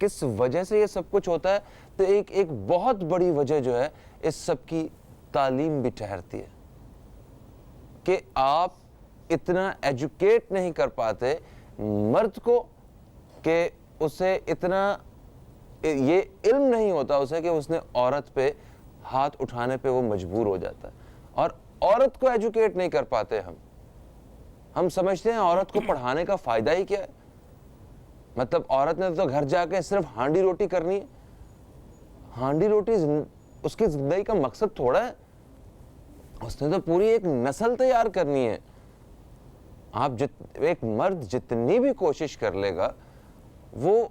کس وجہ سے یہ سب کچھ ہوتا ہے؟ تو ایک بہت بڑی وجہ جو ہے اس سب کی تعلیم بھی ٹھہرتی ہے کہ آپ اتنا ایجوکیٹ نہیں کر پاتے مرد کو کہ اسے اتنا یہ علم نہیں ہوتا اسے کہ اس نے عورت پہ ہاتھ اٹھانے پہ وہ مجبور ہو جاتا ہے. اور عورت کو ایجوکیٹ نہیں کر پاتے ہم سمجھتے ہیں عورت کو پڑھانے کا فائدہ ہی کیا ہے. مطلب عورت نے تو گھر جا کے صرف ہانڈی روٹی کرنی ہے. ہانڈی روٹی اس کی زندگی کا مقصد تھوڑا ہے. اس نے تو پوری ایک نسل تیار کرنی ہے. ایک مرد جتنی بھی کوشش کر لے گا وہ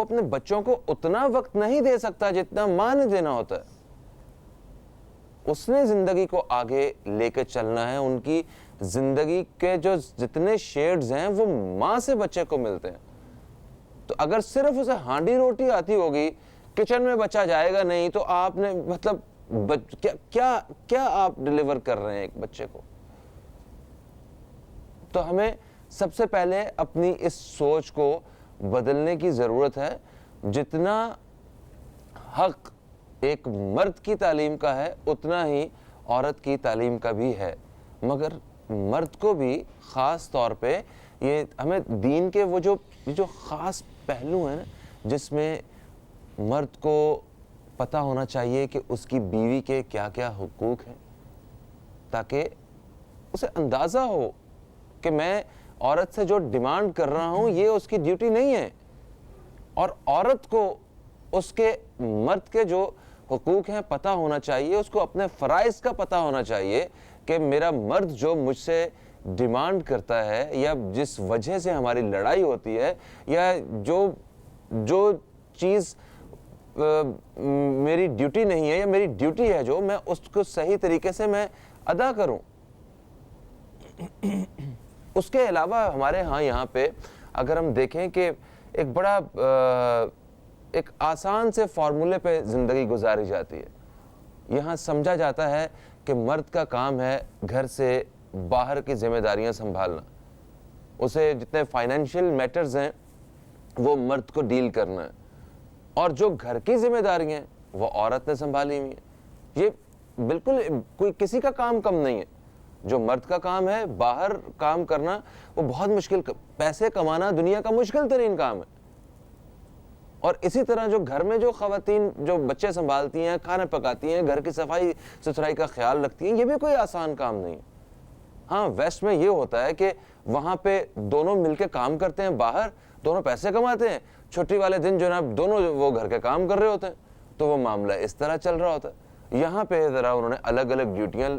اپنے بچوں کو اتنا وقت نہیں دے سکتا جتنا ماں نے دینا ہوتا ہے. اس نے زندگی کو آگے لے کے چلنا ہے. ان کی زندگی کے جو جتنے شیڈز ہیں وہ ماں سے بچے کو ملتے ہیں. تو اگر صرف اسے ہانڈی روٹی آتی ہوگی, کچن میں بچہ جائے گا نہیں, تو آپ نے مطلب کیا آپ ڈیلیور کر رہے ہیں ایک بچے کو؟ تو ہمیں سب سے پہلے اپنی اس سوچ کو بدلنے کی ضرورت ہے. جتنا حق ایک مرد کی تعلیم کا ہے اتنا ہی عورت کی تعلیم کا بھی ہے. مگر مرد کو بھی خاص طور پہ یہ ہمیں دین کے وہ جو خاص پہلو ہیں جس میں مرد کو پتہ ہونا چاہیے کہ اس کی بیوی کے کیا کیا حقوق ہیں, تاکہ اسے اندازہ ہو کہ میں عورت سے جو ڈیمانڈ کر رہا ہوں یہ اس کی ڈیوٹی نہیں ہے. اور عورت کو اس کے مرد کے جو حقوق ہیں پتہ ہونا چاہیے, اس کو اپنے فرائض کا پتہ ہونا چاہیے کہ میرا مرد جو مجھ سے ڈیمانڈ کرتا ہے یا جس وجہ سے ہماری لڑائی ہوتی ہے یا جو چیز میری ڈیوٹی نہیں ہے یا میری ڈیوٹی ہے جو میں اس کو صحیح طریقے سے میں ادا کروں. اس کے علاوہ ہمارے ہاں یہاں پہ اگر ہم دیکھیں کہ ایک بڑا ایک آسان سے فارمولے پہ زندگی گزاری جاتی ہے. یہاں سمجھا جاتا ہے کہ مرد کا کام ہے گھر سے باہر کی ذمہ داریاں سنبھالنا, اسے جتنے فائنینشیل میٹرز ہیں وہ مرد کو ڈیل کرنا ہے, اور جو گھر کی ذمہ داریاں ہیں وہ عورت نے سنبھالی ہوئی ہیں. یہ بالکل کوئی کسی کا کام کم نہیں ہے. جو مرد کا کام ہے باہر کام کرنا وہ بہت مشکل, پیسے کمانا دنیا کا مشکل ترین کام ہے. اور اسی طرح جو گھر میں جو خواتین جو بچے سنبھالتی ہیں, کھانا پکاتی ہیں, گھر کی صفائی ستھرائی کا خیال رکھتی ہیں, یہ بھی کوئی آسان کام نہیں. ہاں ویسٹ میں یہ ہوتا ہے کہ وہاں پہ دونوں مل کے کام کرتے ہیں, باہر دونوں پیسے کماتے ہیں, چھٹی والے دن جو نا دونوں وہ گھر کے کام کر رہے ہوتے ہیں, تو وہ معاملہ اس طرح چل رہا ہوتا ہے. یہاں پہ ذرا انہوں نے الگ الگ ڈیوٹیاں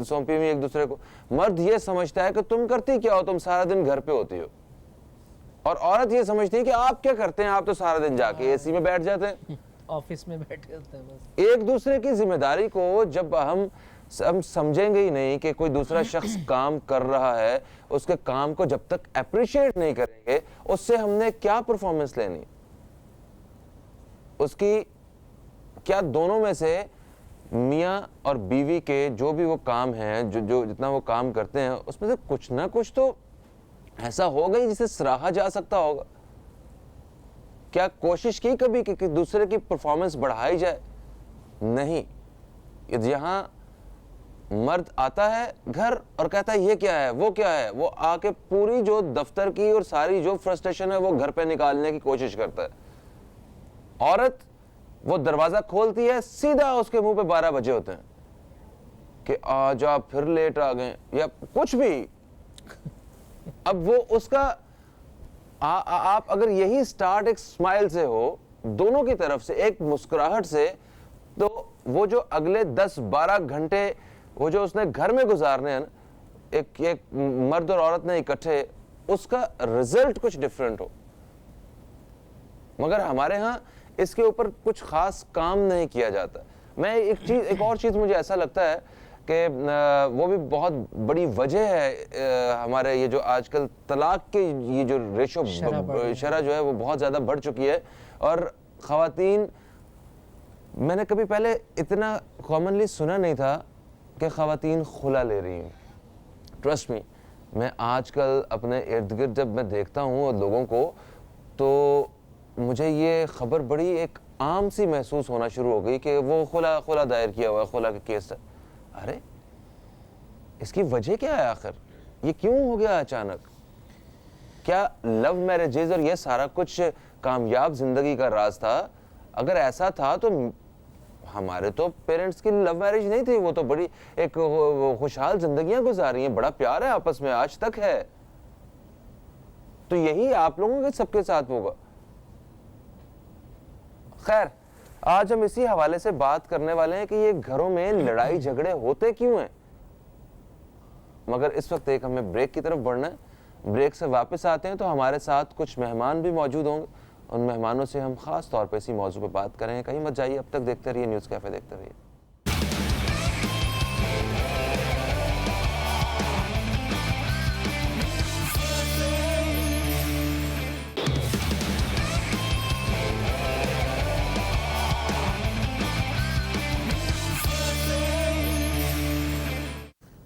سونپی ہوئی ایک دوسرے کو. مرد یہ سمجھتا ہے کہ تم کرتی کیا ہو, تم سارا دن گھر پہ ہوتی ہو, اور عورت یہ سمجھتی ہے کہ آپ کیا کرتے ہیں, آپ تو سارا دن جا کے اے سی میں بیٹھ جاتے ہیں, آفس میں بیٹھے ہوتے ہیں بس. ایک دوسرے کی ذمہ داری کو جب ہم سمجھیں گے ہی نہیں کہ کوئی دوسرا شخص کام کر رہا ہے, اس کے کام کو جب تک اپریشیٹ نہیں کریں گے, اس سے ہم نے کیا پرفارمنس لینی, اس کی کیا دونوں میں سے میاں اور بیوی کے جو بھی وہ کام ہیں جو جتنا وہ کام کرتے ہیں اس میں سے کچھ نہ کچھ تو ایسا ہوگا ہی جسے سراہا جا سکتا ہوگا. کیا کوشش کی کبھی کہ دوسرے کی پرفارمنس بڑھائی جائے؟ نہیں. یہاں مرد آتا ہے گھر اور کہتا ہے یہ کیا ہے وہ کیا ہے, وہ آ کے پوری جو دفتر کی اور ساری جو فرسٹریشن ہے وہ گھر پہ نکالنے کی کوشش کرتا ہے. عورت وہ دروازہ کھولتی ہے, سیدھا اس کے منہ پہ 12 بجے ہوتے ہیں کہ آج آپ پھر لیٹ آ گئے یا کچھ بھی. اب وہ اس کا آپ اگر یہی سٹارٹ ایک سمائل سے ہو دونوں کی طرف سے, ایک مسکراہٹ سے, تو وہ جو اگلے 10-12 گھنٹے وہ جو اس نے گھر میں گزارنے ہیں نا, ایک مرد اور عورت نے اکٹھے, اس کا رزلٹ کچھ ڈیفرنٹ ہو. مگر ہمارے ہاں اس کے اوپر کچھ خاص کام نہیں کیا جاتا. میں ایک اور چیز مجھے ایسا لگتا ہے کہ وہ بھی بہت بڑی وجہ ہے ہمارے یہ جو آج کل طلاق کے یہ جو ریشو شرح جو ہے وہ بہت زیادہ بڑھ چکی ہے. اور خواتین, میں نے کبھی پہلے اتنا کامنلی سنا نہیں تھا کہ خواتین خلا لے رہی ہیں. ٹرسٹ می, میں آج کل اپنے ارد گرد جب میں دیکھتا ہوں لوگوں کو تو مجھے یہ خبر بڑی ایک عام سی محسوس ہونا شروع ہو گئی کہ وہ خلا دائر کیا ہوا ہے، خلا کا کیس ہے. ارے اس کی وجہ کیا ہے آخر؟ یہ کیوں ہو گیا اچانک؟ کیا لو میرجز اور یہ سارا کچھ کامیاب زندگی کا راز تھا؟ اگر ایسا تھا تو ہمارے تو پیرنٹس کی لو میرج نہیں تھی، وہ تو بڑی ایک خوشحال زندگیاں گزاری ہیں، بڑا پیار ہے آپس میں آج تک ہے. تو یہی آپ لوگوں کے سب کے ساتھ ہوگا. خیر، آج ہم اسی حوالے سے بات کرنے والے ہیں کہ یہ گھروں میں لڑائی جھگڑے ہوتے کیوں ہیں. مگر اس وقت ایک ہمیں بریک کی طرف بڑھنا ہے. بریک سے واپس آتے ہیں تو ہمارے ساتھ کچھ مہمان بھی موجود ہوں گے. ان مہمانوں سے ہم خاص طور پہ اسی موضوع پہ بات کریں گے. کہیں مت جائیے، اب تک دیکھتے رہیے نیوز کیفے، دیکھتے رہیے.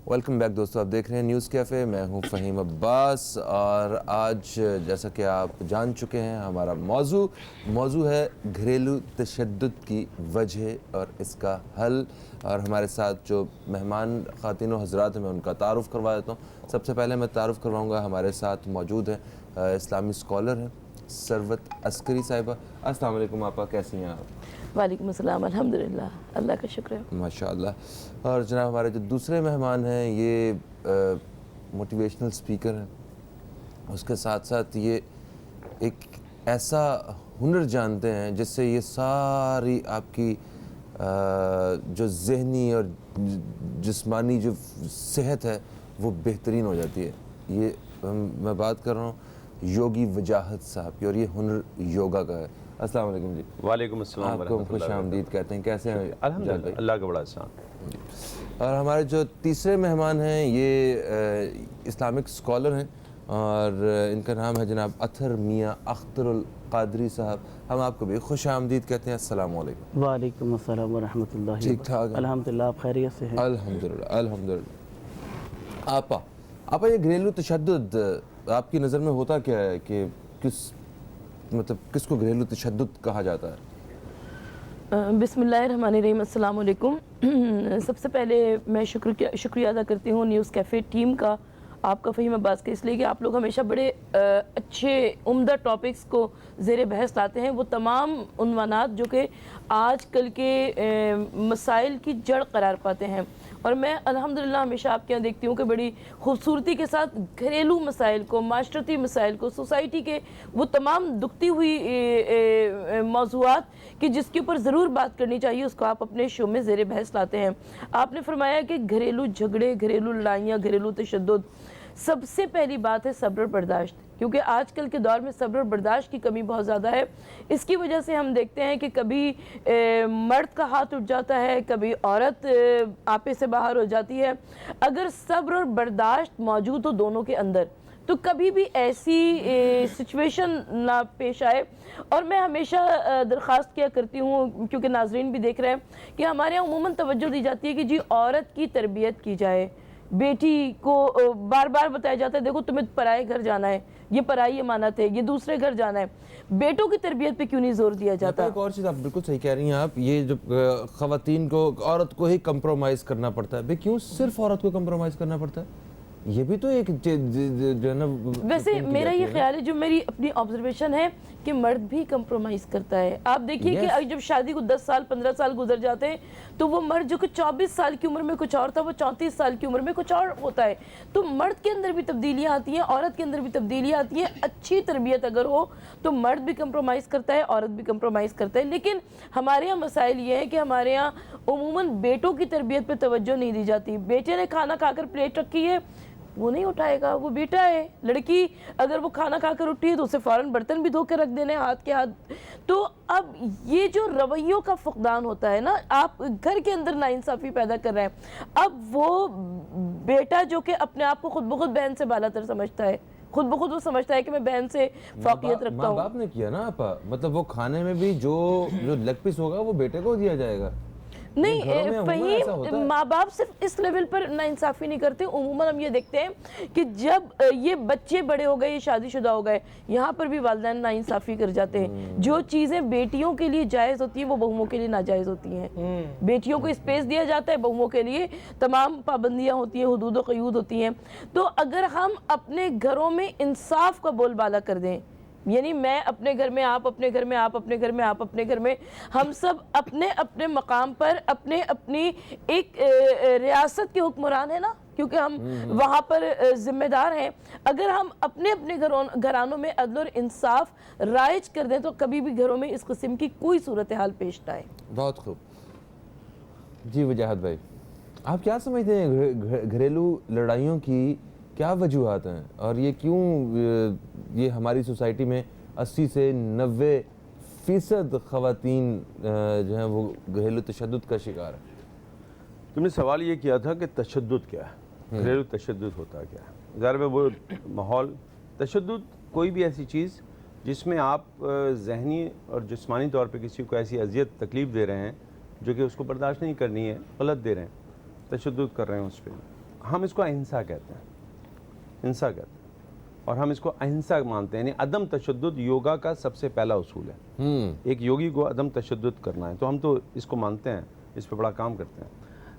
ویلکم بیک دوستو، آپ دیکھ رہے ہیں نیوز کیفے. میں ہوں فہیم عباس اور آج جیسا کہ آپ جان چکے ہیں ہمارا موضوع ہے گھریلو تشدد کی وجہ اور اس کا حل. اور ہمارے ساتھ جو مہمان خواتین و حضرات ہیں میں ان کا تعارف کروا دیتا ہوں. سب سے پہلے میں تعارف کرواؤں گا، ہمارے ساتھ موجود ہیں اسلامی اسکالر ہیں ثروت عسکری صاحبہ. السلام علیکم آپا، کیسی ہیں آپ؟ وعلیکم السلام، الحمدللہ، اللہ کا شکر ہے. ماشاء اللہ. اور جناب ہمارے جو دوسرے مہمان ہیں یہ موٹیویشنل اسپیکر ہیں، اس کے ساتھ ساتھ یہ ایک ایسا ہنر جانتے ہیں جس سے یہ ساری آپ کی جو ذہنی اور جسمانی جو صحت ہے وہ بہترین ہو جاتی ہے. یہ میں بات کر رہا ہوں یوگی وجاہت صاحب کی، اور یہ ہنر یوگا کا ہے. السلام علیکم جی. وعلیکم السلام. آپ کو خوش آمدید کہتے ہیں. کیسے ہیں؟ الحمدللہ، اللہ کا بڑا احسان. اور ہمارے جو تیسرے مہمان ہیں یہ اسلامک اسکالر ہیں اور ان کا نام ہے جناب اطہر میاں اختر القادری صاحب. ہم آپ کو بھی خوش آمدید کہتے ہیں. السلام علیکم. وعلیکم السلام ورحمۃ اللہ. ٹھیک ٹھاک؟ الحمدللہ، آپ خیریت سے ہیں؟ الحمدللہ الحمدللہ. آپا یہ گھریلو تشدد آپ کی نظر میں ہوتا کیا ہے کہ کس کو گھریلو تشدد کہا جاتا ہے؟ بسم اللہ الرحمن الرحیم. السلام علیکم. سب سے پہلے میں شکریہ ادا کرتی ہوں نیوز کیفے ٹیم کا، آپ کا فہیم عباس کے، اس لیے کہ آپ لوگ ہمیشہ بڑے اچھے عمدہ ٹاپکس کو زیر بحث لاتے ہیں. وہ تمام عنوانات جو کہ آج کل کے مسائل کی جڑ قرار پاتے ہیں. اور میں الحمدللہ ہمیشہ آپ کے یہاں دیکھتی ہوں کہ بڑی خوبصورتی کے ساتھ گھریلو مسائل کو، معاشرتی مسائل کو، سوسائٹی کے وہ تمام دکھتی ہوئی موضوعات کہ جس کے اوپر ضرور بات کرنی چاہیے، اس کو آپ اپنے شو میں زیر بحث لاتے ہیں. آپ نے فرمایا کہ گھریلو جھگڑے، گھریلو لڑائیاں، گھریلو تشدد، سب سے پہلی بات ہے صبر و برداشت. کیونکہ آج کل کے دور میں صبر و برداشت کی کمی بہت زیادہ ہے. اس کی وجہ سے ہم دیکھتے ہیں کہ کبھی مرد کا ہاتھ اٹھ جاتا ہے، کبھی عورت آپے سے باہر ہو جاتی ہے. اگر صبر اور برداشت موجود ہو دونوں کے اندر تو کبھی بھی ایسی سچویشن نہ پیش آئے. اور میں ہمیشہ درخواست کیا کرتی ہوں، کیونکہ ناظرین بھی دیکھ رہے ہیں، کہ ہمارے یہاں عموماً توجہ دی جاتی ہے کہ جی عورت کی تربیت کی جائے. بیٹی کو بار بار بتایا جاتا ہے دیکھو تمہیں پرائے گھر جانا ہے، یہ پرائی امانت ہے، یہ دوسرے گھر جانا ہے. بیٹوں کی تربیت پہ کیوں نہیں زور دیا جاتا؟ ایک اور چیز آپ بالکل صحیح کہہ رہی ہیں. آپ یہ جو خواتین کو، عورت کو ہی کمپرومائز کرنا پڑتا ہے. بھئی کیوں صرف عورت کو کمپرومائز کرنا پڑتا ہے؟ یہ بھی تو ایک جو ہے نا. ویسے میرا یہ خیال ہے، جو میری اپنی آبزرویشن ہے، کہ مرد بھی کمپرومائز کرتا ہے. آپ دیکھیے کہ جب شادی کو 10 سال 15 سال گزر جاتے ہیں تو وہ مرد جو کہ 24 سال کی عمر میں کچھ اور تھا، وہ 34 سال کی عمر میں کچھ اور ہوتا ہے. تو مرد کے اندر بھی تبدیلیاں آتی ہیں، عورت کے اندر بھی تبدیلیاں آتی ہیں. اچھی تربیت اگر ہو تو مرد بھی کمپرومائز کرتا ہے، عورت بھی کمپرومائز کرتا ہے. لیکن ہمارے یہاں مسائل یہ ہے کہ ہمارے یہاں عموماً بیٹوں کی تربیت پہ توجہ نہیں دی جاتی. بیٹے نے کھانا کھا کر پلیٹ رکھی ہے، وہ نہیں اٹھائے گا، وہ بیٹا ہے. لڑکی اگر وہ کھانا کھا کر اٹھی ہے تو اسے فوراً برتن بھی دھو کے رکھ دینے ہاتھ کے ہاتھ. تو اب یہ جو رویوں کا فقدان ہوتا ہے نا، آپ گھر کے اندر ناانصافی پیدا کر رہے ہیں. اب وہ بیٹا جو کہ اپنے آپ کو خود بخود بہن سے بالا تر سمجھتا ہے، خود بخود وہ سمجھتا ہے کہ میں بہن سے فوقیت رکھتا ماں ہوں. باپ نے کیا نا آپا، مطلب وہ کھانے میں بھی جو لیگ پیس ہوگا وہ بیٹے کو دیا جائے گا. نہیں گھروں میں عموماً ایسا ہوتا ہے۔ فہیم، ماں باپ صرف اس لیول پر ناانصافی نہیں کرتے، عموماً ہم یہ دیکھتے ہیں کہ جب یہ بچے بڑے ہو گئے، یہ شادی شدہ ہو گئے، یہاں پر بھی والدین ناانصافی کر جاتے ہیں۔ جو چیزیں بیٹیوں کے لیے جائز ہوتی ہیں وہ بہوؤں کے لیے ناجائز ہوتی ہیں۔ بیٹیوں کو اسپیس دیا جاتا ہے، بہوؤں کے لیے تمام پابندیاں ہوتی ہیں، حدود و قیود ہوتی ہیں۔ تو اگر ہم اپنے گھروں میں انصاف کا بول بالا کر دیں، یعنی میں اپنے گھر میں، آپ اپنے گھر میں، آپ اپنے گھر میں، آپ اپنے گھر میں، ہم سب اپنے اپنے مقام پر اپنی ایک ریاست کے حکمران ہیں نا، کیونکہ ہم وہاں پر ذمہ دار ہیں۔ اگر ہم اپنے اپنے گھرانوں میں عدل اور انصاف رائج کر دیں تو کبھی بھی گھروں میں اس قسم کی کوئی صورتحال پیش نہ آئے۔ بہت خوب جی وجاہت بھائی، آپ کیا سمجھتے ہیں گھریلو لڑائیوں کی کیا وجوہات ہیں، اور یہ کیوں یہ ہماری سوسائٹی میں 80 سے 90% خواتین جو ہیں وہ گھریلو تشدد کا شکار ہیں؟ تم نے سوال یہ کیا تھا کہ تشدد کیا ہے، گھریلو تشدد ہوتا کیا ہے؟ ظاہر ہے وہ ماحول، تشدد کوئی بھی ایسی چیز جس میں آپ ذہنی اور جسمانی طور پہ کسی کو ایسی اذیت تکلیف دے رہے ہیں جو کہ اس کو برداشت نہیں کرنی ہے، غلط دے رہے ہیں، تشدد کر رہے ہیں اس پہ۔ ہم اس کو اہنسا کہتے ہیں، ہنسا کہتے ہیں، اور ہم اس کو اہنسا مانتے ہیں، یعنی عدم تشدد یوگا کا سب سے پہلا اصول ہے۔ ایک یوگی کو عدم تشدد کرنا ہے، تو ہم تو اس کو مانتے ہیں، اس پہ بڑا کام کرتے ہیں۔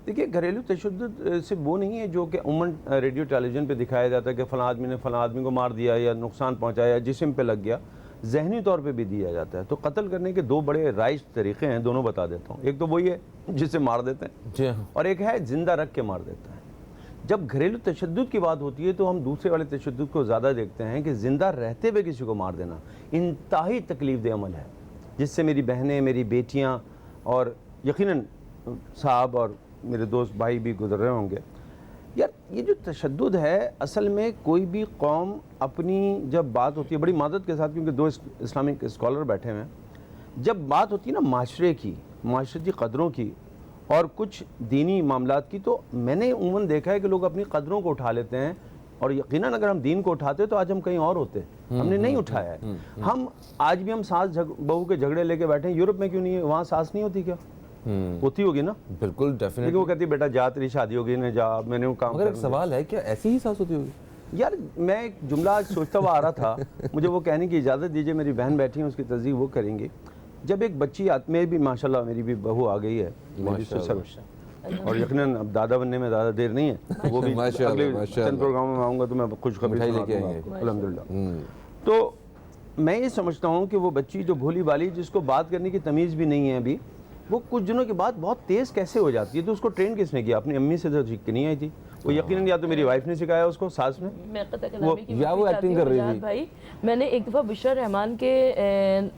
دیکھیے گھریلو تشدد صرف وہ نہیں ہے جو کہ عموماً ریڈیو ٹیلی ویژن پہ دکھایا جاتا ہے کہ فلاں آدمی نے فلاں آدمی کو مار دیا یا نقصان پہنچایا، جسم پہ لگ گیا، ذہنی طور پہ بھی دیا جاتا ہے۔ تو قتل کرنے کے دو بڑے رائج طریقے ہیں، دونوں بتا دیتا ہوں۔ ایک تو وہی ہے جسے مار دیتے ہیں، اور ایک ہے زندہ رکھ کے مار دیتا ہے۔ جب گھریلو تشدد کی بات ہوتی ہے تو ہم دوسرے والے تشدد کو زیادہ دیکھتے ہیں کہ زندہ رہتے ہوئے کسی کو مار دینا انتہائی تکلیف دہ عمل ہے، جس سے میری بہنیں، میری بیٹیاں اور یقیناً صاحب اور میرے دوست بھائی بھی گزر رہے ہوں گے۔ یار یہ جو تشدد ہے، اصل میں کوئی بھی قوم اپنی جب بات ہوتی ہے، بڑی معذرت کے ساتھ کیونکہ دو اسلامک اسکالر بیٹھے ہوئے ہیں، جب بات ہوتی ہے نا معاشرے کی، معاشرتی قدروں کی اور کچھ دینی معاملات کی، تو میں نے عموماً دیکھا ہے کہ لوگ اپنی قدروں کو اٹھا لیتے ہیں، اور یقیناً اگر ہم دین کو اٹھاتے تو آج ہم کہیں اور ہوتے، ہم نے نہیں اٹھایا ہے۔ ہم آج بھی ہم ساس بہو کے جھگڑے لے کے بیٹھے ہیں، یورپ میں کیوں نہیں ہے؟ وہاں ساس نہیں ہوتی کیا؟ ہوتی ہوگی نا، بالکل ڈیفینیٹلی۔ لیکن وہ کہتی ہے بیٹا جا، تیری شادی ہوگی نہ جا، میں نے وہ کام مگر ایک سوال ہے، کیا ایسی ہی ساس ہوتی ہوگی؟ یار میں ایک جملہ آج سوچتا ہوا آ رہا تھا، مجھے وہ کہنے کی اجازت دیجیے، میری بہن بیٹھی ہیں، اس کی تصدیق وہ کریں گی۔ جب ایک بچی میں بھی ماشاءاللہ میری بھی بہو آ گئی ہے، اور یقیناً اب دادا بننے میں زیادہ دیر نہیں ہے، وہ بھی اگلے چند پروگراموں میں آؤں گا تو میں خوشخبری لے کے آئیں گے الحمدللہ۔ تو میں یہ سمجھتا ہوں کہ وہ بچی جو بھولی بالی، جس کو بات کرنے کی تمیز بھی نہیں ہے ابھی، وہ کچھ دنوں کے بعد بہت تیز کیسے ہو جاتی ہے؟ تو اس کو ٹرین کس نے کیا؟ اپنی امی سے تو سیکھ کے نہیں آئی تھی، وہ یقیناً یا تو میری وائف نے سکھایا اس کو، ساس نے، یا وہ ایکٹنگ کر رہی تھی۔ بھائی میں نے ایک دفعہ بشرا رحمان کے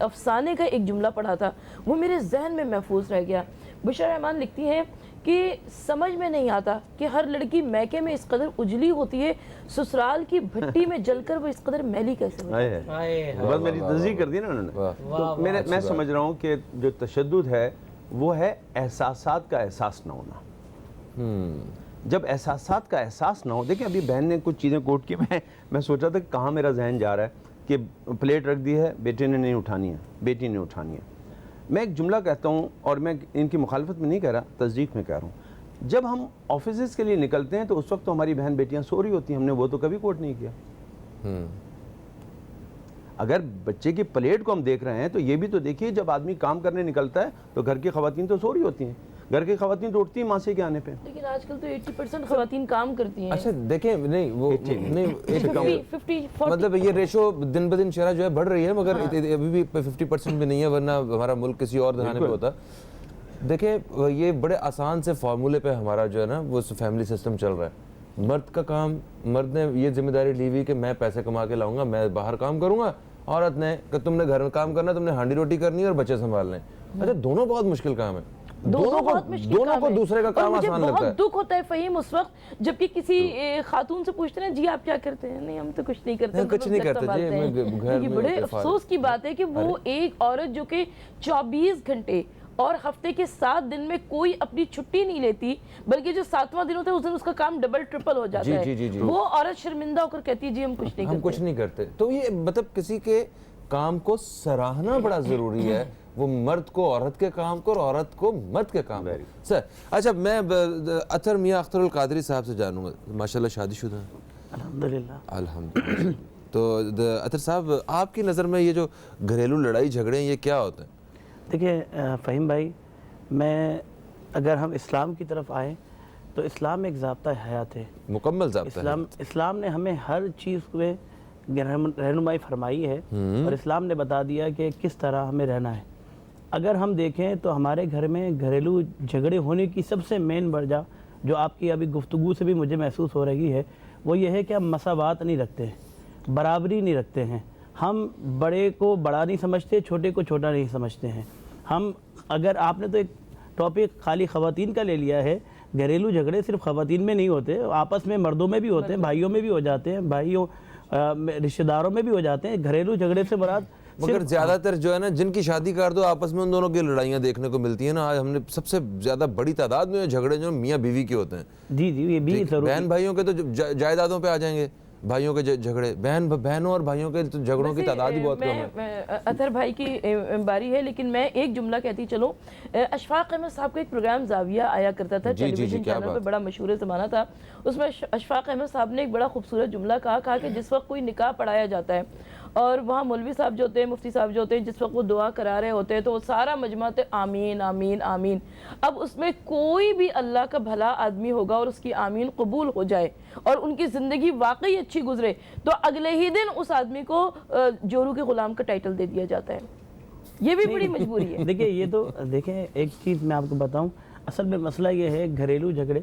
افسانے کا ایک جملہ پڑھا تھا، وہ میرے ذہن میں محفوظ رہ گیا۔ بشرا رحمان لکھتی ہیں کہ سمجھ میں نہیں آتا کہ ہر لڑکی میکے میں اس قدر اجلی ہوتی ہے، سسرال کی بھٹی میں جل کر وہ اس قدر میلی کیسے ہوتی ہے؟ بس میری تصدیق کر دی نا انہوں نے۔ تو میں سمجھ رہا ہوں کہ جو تشدد ہے وہ ہے احساسات کا احساس نہ ہونا۔ جب احساسات کا احساس نہ ہو، دیکھیں ابھی بہن نے کچھ چیزیں کوٹ کی، میں سوچا تھا کہ کہاں میرا ذہن جا رہا ہے، کہ پلیٹ رکھ دی ہے، بیٹے نے نہیں اٹھانی ہے، بیٹی نے اٹھانی ہے۔ میں ایک جملہ کہتا ہوں، اور میں ان کی مخالفت میں نہیں کہہ رہا، تصدیق میں کہہ رہا ہوں۔ جب ہم آفیسز کے لیے نکلتے ہیں تو اس وقت تو ہماری بہن بیٹیاں سو رہی ہوتی ہیں، ہم نے وہ تو کبھی کوٹ نہیں کیا۔ اگر بچے کی پلیٹ کو ہم دیکھ رہے ہیں تو یہ بھی تو دیکھیے، جب آدمی کام کرنے نکلتا ہے تو گھر کی خواتین تو سو رہی ہوتی ہیں، گھر کی خواتین تو اٹھتی ہیں ماں سے کے آنے پہ۔ لیکن آج کل تو 80% خواتین کام کرتی ہیں۔ اچھا دیکھیں، نہیں وہ مطلب یہ ریشو دن بدن شرح جو ہے بڑھ رہی ہے، مگر ابھی بھی 50% بھی نہیں ہے، ورنہ ہمارا ملک کسی اور دھانے پہ ہوتا۔ دیکھیں یہ بڑے آسان سے فارمولے پہ ہمارا جو ہے نا وہ فیملی سسٹم چل رہا ہے۔ مرد کا کام، مرد نے یہ ذمہ داری لی ہوئی کہ میں پیسے کما کے لاؤں گا، میں باہر کام کروں گا، عورت نے کہ تم نے گھر میں کام کرنا، تم نے ہانڈی روٹی کرنی ہے اور بچے سنبھالنے۔ اچھا دونوں بہت مشکل کام ہے، دونوں کو دوسرے کا کام آسان لگتا ہے۔ بہت دکھ ہوتا ہے فہیم اس وقت جبکہ کسی خاتون سے پوچھتے ہیں جی آپ کیا کرتے ہیں؟ نہیں ہم تو کچھ نہیں کرتے، کچھ نہیں کرتے جی۔ یہ بڑے افسوس کی بات ہے کہ وہ ایک عورت جو کہ 24 گھنٹے اور ہفتے کے 7 دن میں کوئی اپنی چھٹی نہیں لیتی، بلکہ جو 7واں دن ہوتا ہے اس دن اس کا کام ڈبل ٹرپل ہو جاتا ہے، وہ عورت شرمندہ ہو کر کہتی ہے جی ہم کچھ نہیں کرتے۔ تو یہ مطلب کسی کے کام کو سراہنا بڑا ضروری ہے، وہ مرد کو عورت کے کام کو اور عورت کو مرد کے کام کو. سر اچھا میں اطہر میاں اختر القادری صاحب سے جانوں گا, ماشاءاللہ شادی شدہ ہیں. الحمدللہ. الحمدللہ. تو اطہر صاحب آپ کی نظر میں یہ جو گھریلو لڑائی جھگڑے ہیں یہ کیا ہوتے ہیں؟ دیکھیں فہیم بھائی, میں اگر ہم اسلام کی طرف آئیں تو اسلام ایک ضابطہ حیات ہے, مکمل ضابطہ ہے. اسلام نے ہمیں ہر چیز میں رہنمائی فرمائی ہے اور اسلام نے بتا دیا کہ کس طرح ہمیں رہنا ہے. اگر ہم دیکھیں تو ہمارے گھر میں گھریلو جھگڑے ہونے کی سب سے مین وجہ جو آپ کی ابھی گفتگو سے بھی مجھے محسوس ہو رہی ہے وہ یہ ہے کہ ہم مساوات نہیں رکھتے ہیں, برابری نہیں رکھتے ہیں. ہم بڑے کو بڑا نہیں سمجھتے, چھوٹے کو چھوٹا نہیں سمجھتے ہیں. ہم اگر آپ نے تو ایک ٹاپک خالی خواتین کا لے لیا ہے, گھریلو جھگڑے صرف خواتین میں نہیں ہوتے, آپس میں مردوں میں بھی ہوتے ہیں, بھائیوں میں بھی ہو جاتے ہیں, بھائیوں رشتہ داروں میں بھی ہو جاتے ہیں. گھریلو جھگڑے سے مراد مگر زیادہ تر جو ہے نا جن کی شادی کر دو آپس میں ان دونوں کی لڑائیاں دیکھنے کو ملتی ہیں نا. آج ہم نے سب سے زیادہ بڑی تعداد میں جھگڑے جو میاں بیوی کے ہوتے ہیں. جی یہ بھی ضرور. بہن بھائیوں کے تو جائیدادوں پہ آ جائیں گے, بھائیوں کے جھگڑے, بہنوں اور بھائیوں کے جھگڑوں کی تعداد ہی بہت کم ہے. اطہر بھائی کی باری ہے, لیکن میں ایک جملہ کہتی چلوں. اشفاق احمد صاحب کا ایک پروگرام زاویہ آیا کرتا تھا ٹیلی ویژن چینل پہ, بڑا مشہور زمانہ تھا. اس میں اشفاق احمد صاحب نے ایک بڑا خوبصورت جملہ کہا کہ جس وقت کوئی نکاح پڑھایا جاتا ہے اور وہاں مولوی صاحب جو ہوتے ہیں, مفتی صاحب جو ہوتے ہیں, جس وقت وہ دعا کرا رہے ہوتے ہیں تو وہ سارا مجمع تے آمین آمین آمین. اب اس میں کوئی بھی اللہ کا بھلا آدمی ہوگا اور اس کی آمین قبول ہو جائے اور ان کی زندگی واقعی اچھی گزرے تو اگلے ہی دن اس آدمی کو جورو کے غلام کا ٹائٹل دے دیا جاتا ہے. یہ بھی بڑی مجبوری ہے. دیکھیں یہ تو دیکھیں ایک چیز میں آپ کو بتاؤں, اصل میں مسئلہ یہ ہے گھریلو جھگڑے,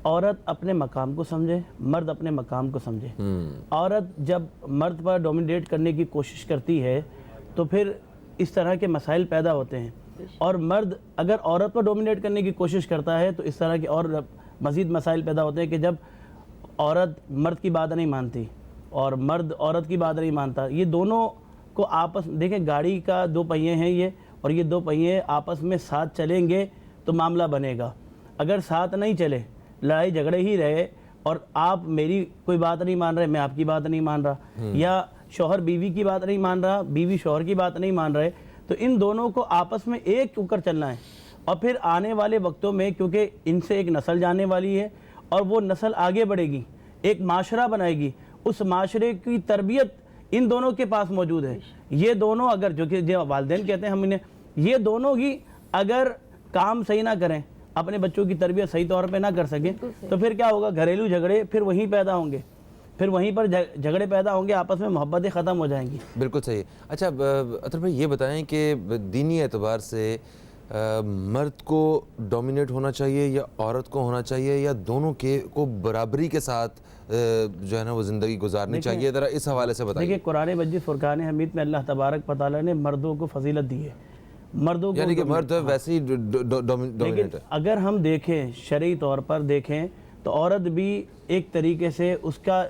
عورت اپنے مقام کو سمجھے, مرد اپنے مقام کو سمجھے. عورت جب مرد پر ڈومینیٹ کرنے کی کوشش کرتی ہے تو پھر اس طرح کے مسائل پیدا ہوتے ہیں, اور مرد اگر عورت پر ڈومینیٹ کرنے کی کوشش کرتا ہے تو اس طرح کے اور مزید مسائل پیدا ہوتے ہیں کہ جب عورت مرد کی بات نہیں مانتی اور مرد عورت کی بات نہیں مانتا. یہ دونوں کو آپس دیکھیں گاڑی کا دو پہیے ہیں یہ, اور یہ دو پہیے آپس میں ساتھ چلیں گے تو معاملہ بنے گا. اگر ساتھ نہیں چلے, لڑائی جھگڑے ہی رہے اور آپ میری کوئی بات نہیں مان رہے, میں آپ کی بات نہیں مان رہا, یا شوہر بیوی کی بات نہیں مان رہا, بیوی شوہر کی بات نہیں مان رہے, تو ان دونوں کو آپس میں ایک ہو کر چلنا ہے. اور پھر آنے والے وقتوں میں کیونکہ ان سے ایک نسل جانے والی ہے اور وہ نسل آگے بڑھے گی, ایک معاشرہ بنائے گی, اس معاشرے کی تربیت ان دونوں کے پاس موجود ہے. یہ دونوں اگر جو کہ والدین کہتے ہیں ہم انہیں, یہ دونوں ہی اگر کام صحیح نہ کریں, اپنے بچوں کی تربیت صحیح طور پہ نہ کر سکیں تو پھر کیا ہوگا, گھریلو جھگڑے پھر وہیں پیدا ہوں گے, پھر وہیں پر جھگڑے پیدا ہوں گے, آپس میں محبتیں ختم ہو جائیں گی. بالکل صحیح. اچھا اطہر بھائی یہ بتائیں کہ دینی اعتبار سے مرد کو ڈومینیٹ ہونا چاہیے یا عورت کو ہونا چاہیے, یا دونوں کے کو برابری کے ساتھ جو ہے نا وہ زندگی گزارنی چاہیے؟ ذرا اس حوالے سے بتائیے. دیکھیں قرآن مجید فرقان حمید میں اللہ تبارک و تعالیٰ نے مردوں کو فضیلت دی ہے, مردوں کو یعنی کہ مرد ویسے ہی ڈومینیٹ ہے. اگر ہم دیکھیں شرعی طور پر دیکھیں تو عورت بھی ایک طریقے سے اس کا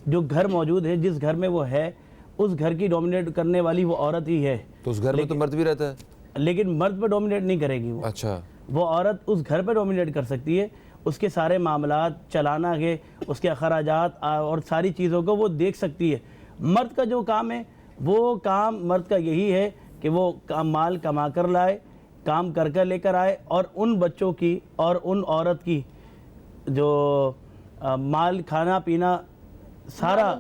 جو گھر موجود ہے, جس گھر میں وہ ہے, اس گھر کی ڈومینیٹ کرنے والی وہ عورت ہی ہے. تو اس گھر میں تو مرد بھی رہتا ہے, لیکن مرد پہ ڈومینیٹ نہیں کرے گی وہ. اچھا, وہ عورت اس گھر پہ ڈومینیٹ کر سکتی ہے, اس کے سارے معاملات چلانا ہے, اس کے اخراجات اور ساری چیزوں کو وہ دیکھ سکتی ہے. مرد کا جو کام ہے وہ کام مرد کا یہی ہے کہ وہ مال کما کر لائے, کام کر لے کر آئے, اور ان بچوں کی اور ان عورت کی جو مال کھانا پینا سارا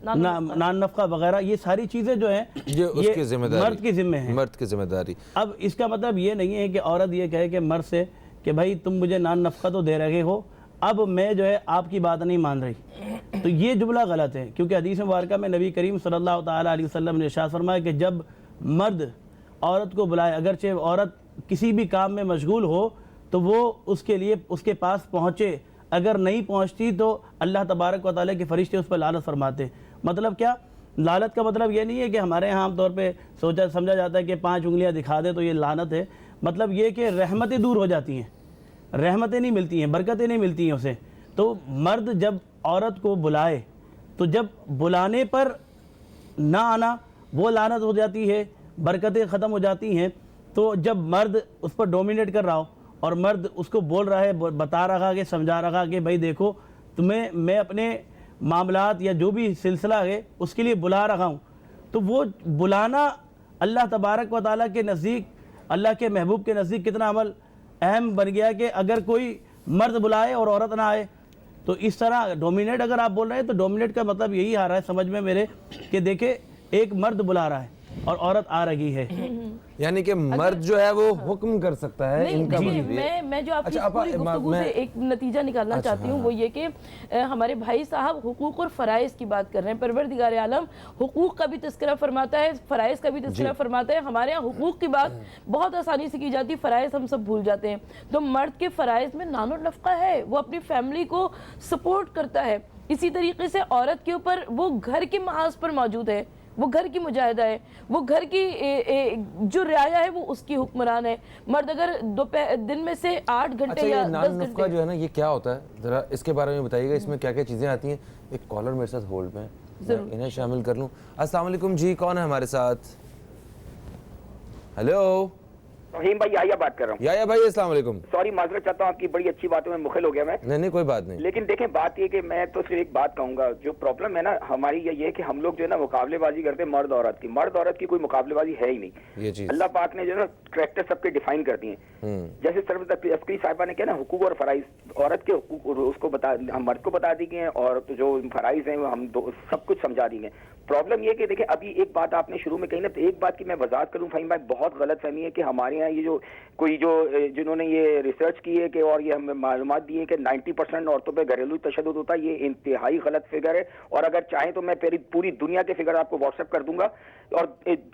نان نفقہ وغیرہ یہ ساری چیزیں جو ہیں یہ اس کی ذمہ داری, مرد کی ذمہ ہیں, مرد کی ذمہ داری. اب اس کا مطلب یہ نہیں ہے کہ عورت یہ کہے کہ مرد سے کہ بھائی تم مجھے نان نفقہ تو دے رہے ہو, اب میں جو ہے آپ کی بات نہیں مان رہی. تو یہ جملہ غلط ہے, کیونکہ حدیث مبارکہ میں نبی کریم صلی اللہ تعالیٰ علیہ وسلم نے ارشاد فرمایا کہ جب مرد عورت کو بلائے, اگرچہ عورت کسی بھی کام میں مشغول ہو تو وہ اس کے لیے اس کے پاس پہنچے, اگر نہیں پہنچتی تو اللہ تبارک و تعالیٰ کے فرشتے اس پر لعنت فرماتے. مطلب کیا, لعنت کا مطلب یہ نہیں ہے کہ ہمارے ہاں عام طور پہ سمجھا جاتا ہے کہ 5 انگلیاں دکھا دے تو یہ لعنت ہے. مطلب یہ کہ رحمتیں دور ہو جاتی ہیں, رحمتیں نہیں ملتی ہیں, برکتیں نہیں ملتی ہیں اسے. تو مرد جب عورت کو بلائے تو جب بلانے پر نہ آنا وہ لعنت ہو جاتی ہے, برکتیں ختم ہو جاتی ہیں. تو جب مرد اس پر ڈومینیٹ کر رہا ہو اور مرد اس کو بول رہا ہے, بتا رہا کہ سمجھا رہا کہ بھائی دیکھو تمہیں میں اپنے معاملات یا جو بھی سلسلہ ہے اس کے لیے بلا رہا ہوں, تو وہ بلانا اللہ تبارک و تعالیٰ کے نزدیک, اللہ کے محبوب کے نزدیک کتنا عمل اہم بن گیا کہ اگر کوئی مرد بلائے اور عورت نہ آئے. تو اس طرح ڈومینیٹ اگر آپ بول رہے ہیں تو ڈومینیٹ کا مطلب یہی آ رہا ہے سمجھ میں میرے کہ دیکھیں ایک مرد بلا رہا ہے اور عورت آ رہی ہے, یعنی کہ مرد جو ہے وہ حکم کر سکتا ہے ان کا. میں جو آپ کی پوری گفتگو سے ایک نتیجہ نکالنا چاہتی ہوں وہ یہ کہ ہمارے بھائی صاحب حقوق اور فرائض کی بات کر رہے ہیں. پروردگار عالم حقوق کا بھی تذکرہ فرماتا ہے, فرائض کا بھی تذکرہ فرماتا ہے. ہمارے ہاں حقوق کی بات بہت آسانی سے کی جاتی ہے, فرائض ہم سب بھول جاتے ہیں. تو مرد کے فرائض میں نان و نفقہ ہے, وہ اپنی فیملی کو سپورٹ کرتا ہے. اسی طریقے سے عورت کے اوپر وہ گھر کے محاذ پر موجود ہے, وہ گھر کی مجاہدہ ہے, وہ گھر کی جو رعایا ہے وہ اس کی حکمران ہے. مرد اگر دن میں سے 8 گھنٹے یا 10 گھنٹے جو ہے نا یہ کیا ہوتا ہے, ذرا اس کے بارے میں بتائیے گا, اس میں کیا کیا چیزیں آتی ہیں. ایک کالر میرے ساتھ ہولڈ میں, انہیں شامل کر لوں. السلام علیکم جی, کون ہے ہمارے ساتھ؟ ہیلو رحیم بھائی, یا بات کر رہا ہوں. یا بھائی السلام علیکم. سوری معذرت چاہتا ہوں, آپ کی بڑی اچھی باتوں میں مخل ہو گیا میں. نہیں کوئی بات نہیں. لیکن دیکھیں بات یہ کہ میں تو صرف ایک بات کہوں گا, جو پرابلم ہے نا ہماری یہ ہے کہ ہم لوگ جو ہے نا مقابلے بازی کرتے ہیں مرد عورت کی. مرد عورت کی کوئی مقابلے بازی ہے ہی نہیں. یہ چیز اللہ پاک نے جو ہے نا کریکٹر سب کے ڈیفائن کر دیے. جیسے سرور عسکری صاحبہ نے کہا نا حقوق اور فرائض, عورت کے حقوق اس کو بتا, ہم مرد کو بتا دی گئے ہیں, اور جو فرائض ہیں وہ ہم سب کچھ سمجھا دی گئے. پرابلم یہ کہ دیکھیں ابھی ایک بات آپ نے شروع میں کہی نا, تو ایک بات کی میں وضاحت کروں فہیم بھائی, بہت غلط فہمی ہے کہ ہمارے یہاں یہ جو کوئی جو جنہوں نے یہ ریسرچ کی ہے کہ اور یہ ہمیں معلومات دی ہے کہ 90% عورتوں پہ گھریلو تشدد ہوتا ہے, یہ انتہائی غلط فگر ہے. اور اگر چاہیں تو میں پوری دنیا کے فگر آپ کو واٹس ایپ کر دوں گا. اور